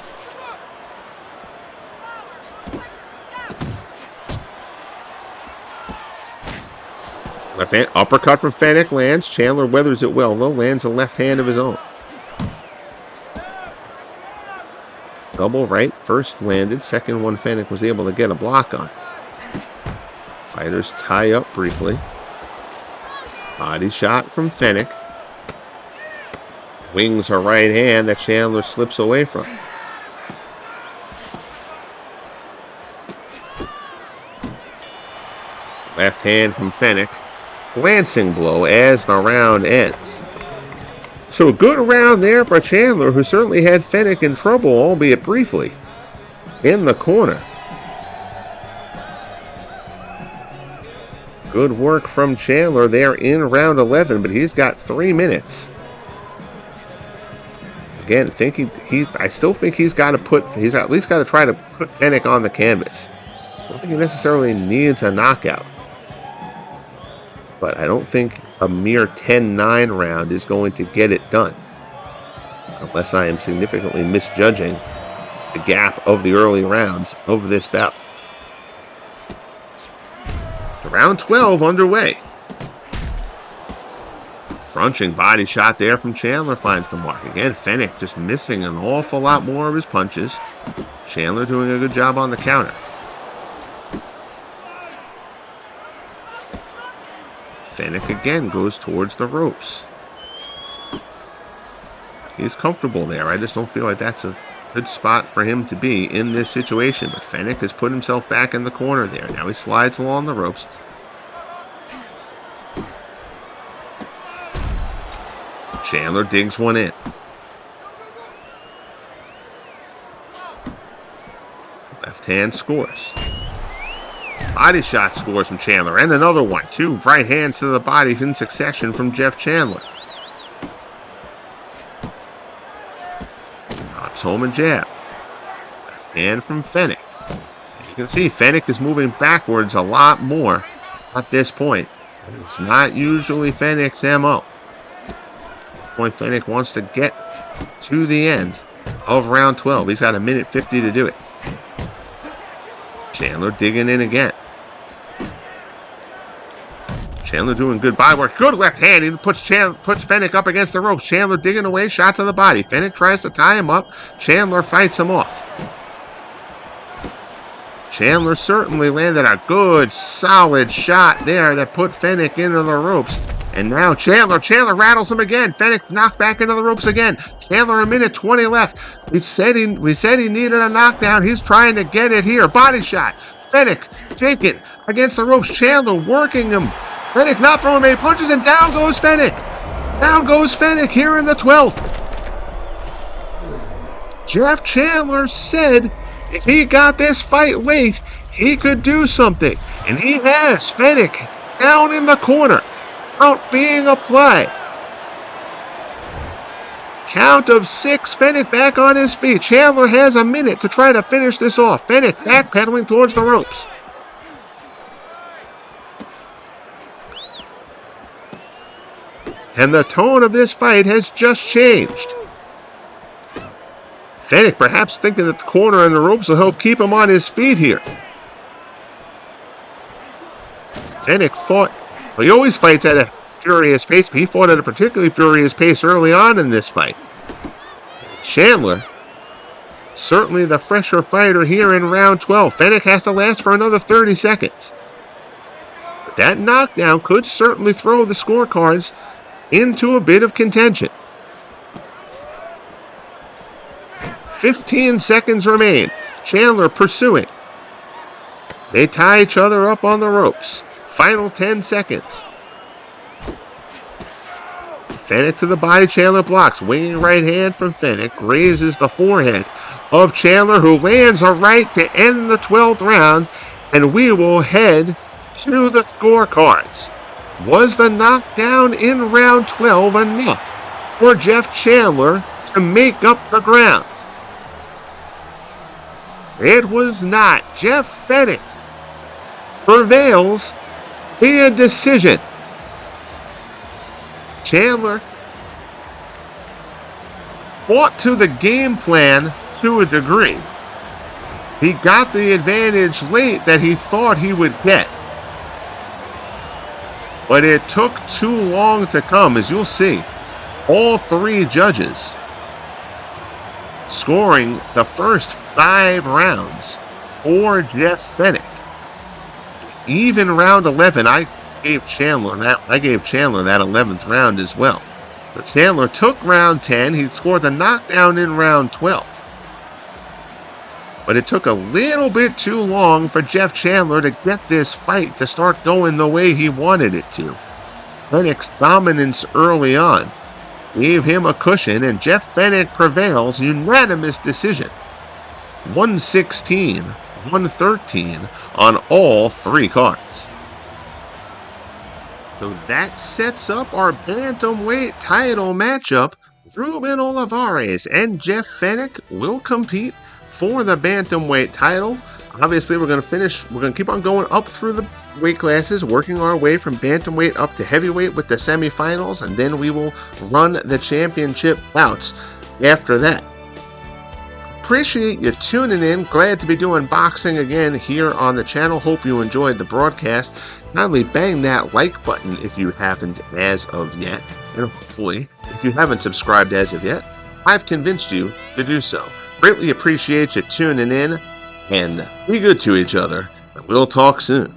Left hand uppercut from Fenech lands. Chandler weathers it well, though. Lands a left hand of his own. Double right. First landed. Second one Fenech was able to get a block on. Fighters tie up briefly. Body shot from Fenech. Wings a right hand that Chandler slips away from. Left hand from Fenech. Glancing blow as the round ends. So a good round there for Chandler, who certainly had Fenech in trouble, albeit briefly, in the corner. Good work from Chandler there in round 11, but he's got 3 minutes. Again, I still think he's at least got to try to put Fenech on the canvas. I don't think he necessarily needs a knockout. But I don't think a mere 10-9 round is going to get it done. Unless I am significantly misjudging the gap of the early rounds of this bout. Round 12 underway. Crunching body shot there from Chandler finds the mark. Again, Fenech just missing an awful lot more of his punches. Chandler doing a good job on the counter. Fenech again goes towards the ropes. He's comfortable there. I just don't feel like that's a good spot for him to be in this situation. But Fenech has put himself back in the corner there. Now he slides along the ropes. Chandler digs one in. Left hand scores. Body shot scores from Chandler. And another one. 2 right hands to the body in succession from Jeff Chandler. Drops home and jab. Left hand from Fenech. As you can see, Fenech is moving backwards a lot more at this point. It's not usually Fenech's MO. At this point, Fenech wants to get to the end of round 12. He's got 1:50 to do it. Chandler digging in again. Chandler doing good body work. Good left hand. He puts Fenech up against the ropes. Chandler digging away. Shot to the body. Fenech tries to tie him up. Chandler fights him off. Chandler certainly landed a good, solid shot there that put Fenech into the ropes. And now Chandler rattles him again. Fenech knocked back into the ropes again. Chandler 1:20 left. We said he needed a knockdown. He's trying to get it here. Body shot. Fenech taken against the ropes. Chandler working him. Fenech not throwing many punches, and down goes Fenech. Down goes Fenech here in the 12th. Jeff Chandler said if he got this fight late, he could do something. And he has. Fenech down in the corner. Count being applied. Count of 6. Fenech back on his feet. Chandler has a minute to try to finish this off. Fenech backpedaling towards the ropes. And the tone of this fight has just changed. Fenech perhaps thinking that the corner and the ropes will help keep him on his feet here. Fenech fought, well, he always fights at a furious pace, but he fought at a particularly furious pace early on in this fight. Chandler, certainly the fresher fighter here in round 12. Fenech has to last for another 30 seconds. But that knockdown could certainly throw the scorecards into a bit of contention. 15 seconds remain. Chandler pursuing. They tie each other up on the ropes. Final 10 seconds. Fenech to the body. Chandler blocks. Winging right hand from Fenech. Raises the forehead of Chandler, who lands a right to end the 12th round. And we will head to the scorecards. Was the knockdown in round 12 enough for Jeff Chandler to make up the ground? It was not. Jeff Fenech prevails via decision. Chandler fought to the game plan to a degree. He got the advantage late that he thought he would get. But it took too long to come, as you'll see. All 3 judges scoring the first 5 rounds for Jeff Fenech. Even round 11, I gave Chandler that 11th round as well. But Chandler took round 10. He scored the knockdown in round 12. But it took a little bit too long for Jeff Chandler to get this fight to start going the way he wanted it to. Fenech's dominance early on gave him a cushion, and Jeff Fenech prevails, unanimous decision. 116, 113 on all 3 cards. So that sets up our Bantamweight title matchup. Ruben Olivares and Jeff Fenech will compete for the Bantamweight title. Obviously, we're going to keep on going up through the weight classes, working our way from Bantamweight up to heavyweight with the semifinals, and then we will run the championship bouts after that. Appreciate you tuning in. Glad to be doing boxing again here on the channel. Hope you enjoyed the broadcast. Kindly bang that like button if you haven't as of yet. And hopefully, if you haven't subscribed as of yet, I've convinced you to do so. Greatly appreciate you tuning in, and be good to each other. We'll talk soon.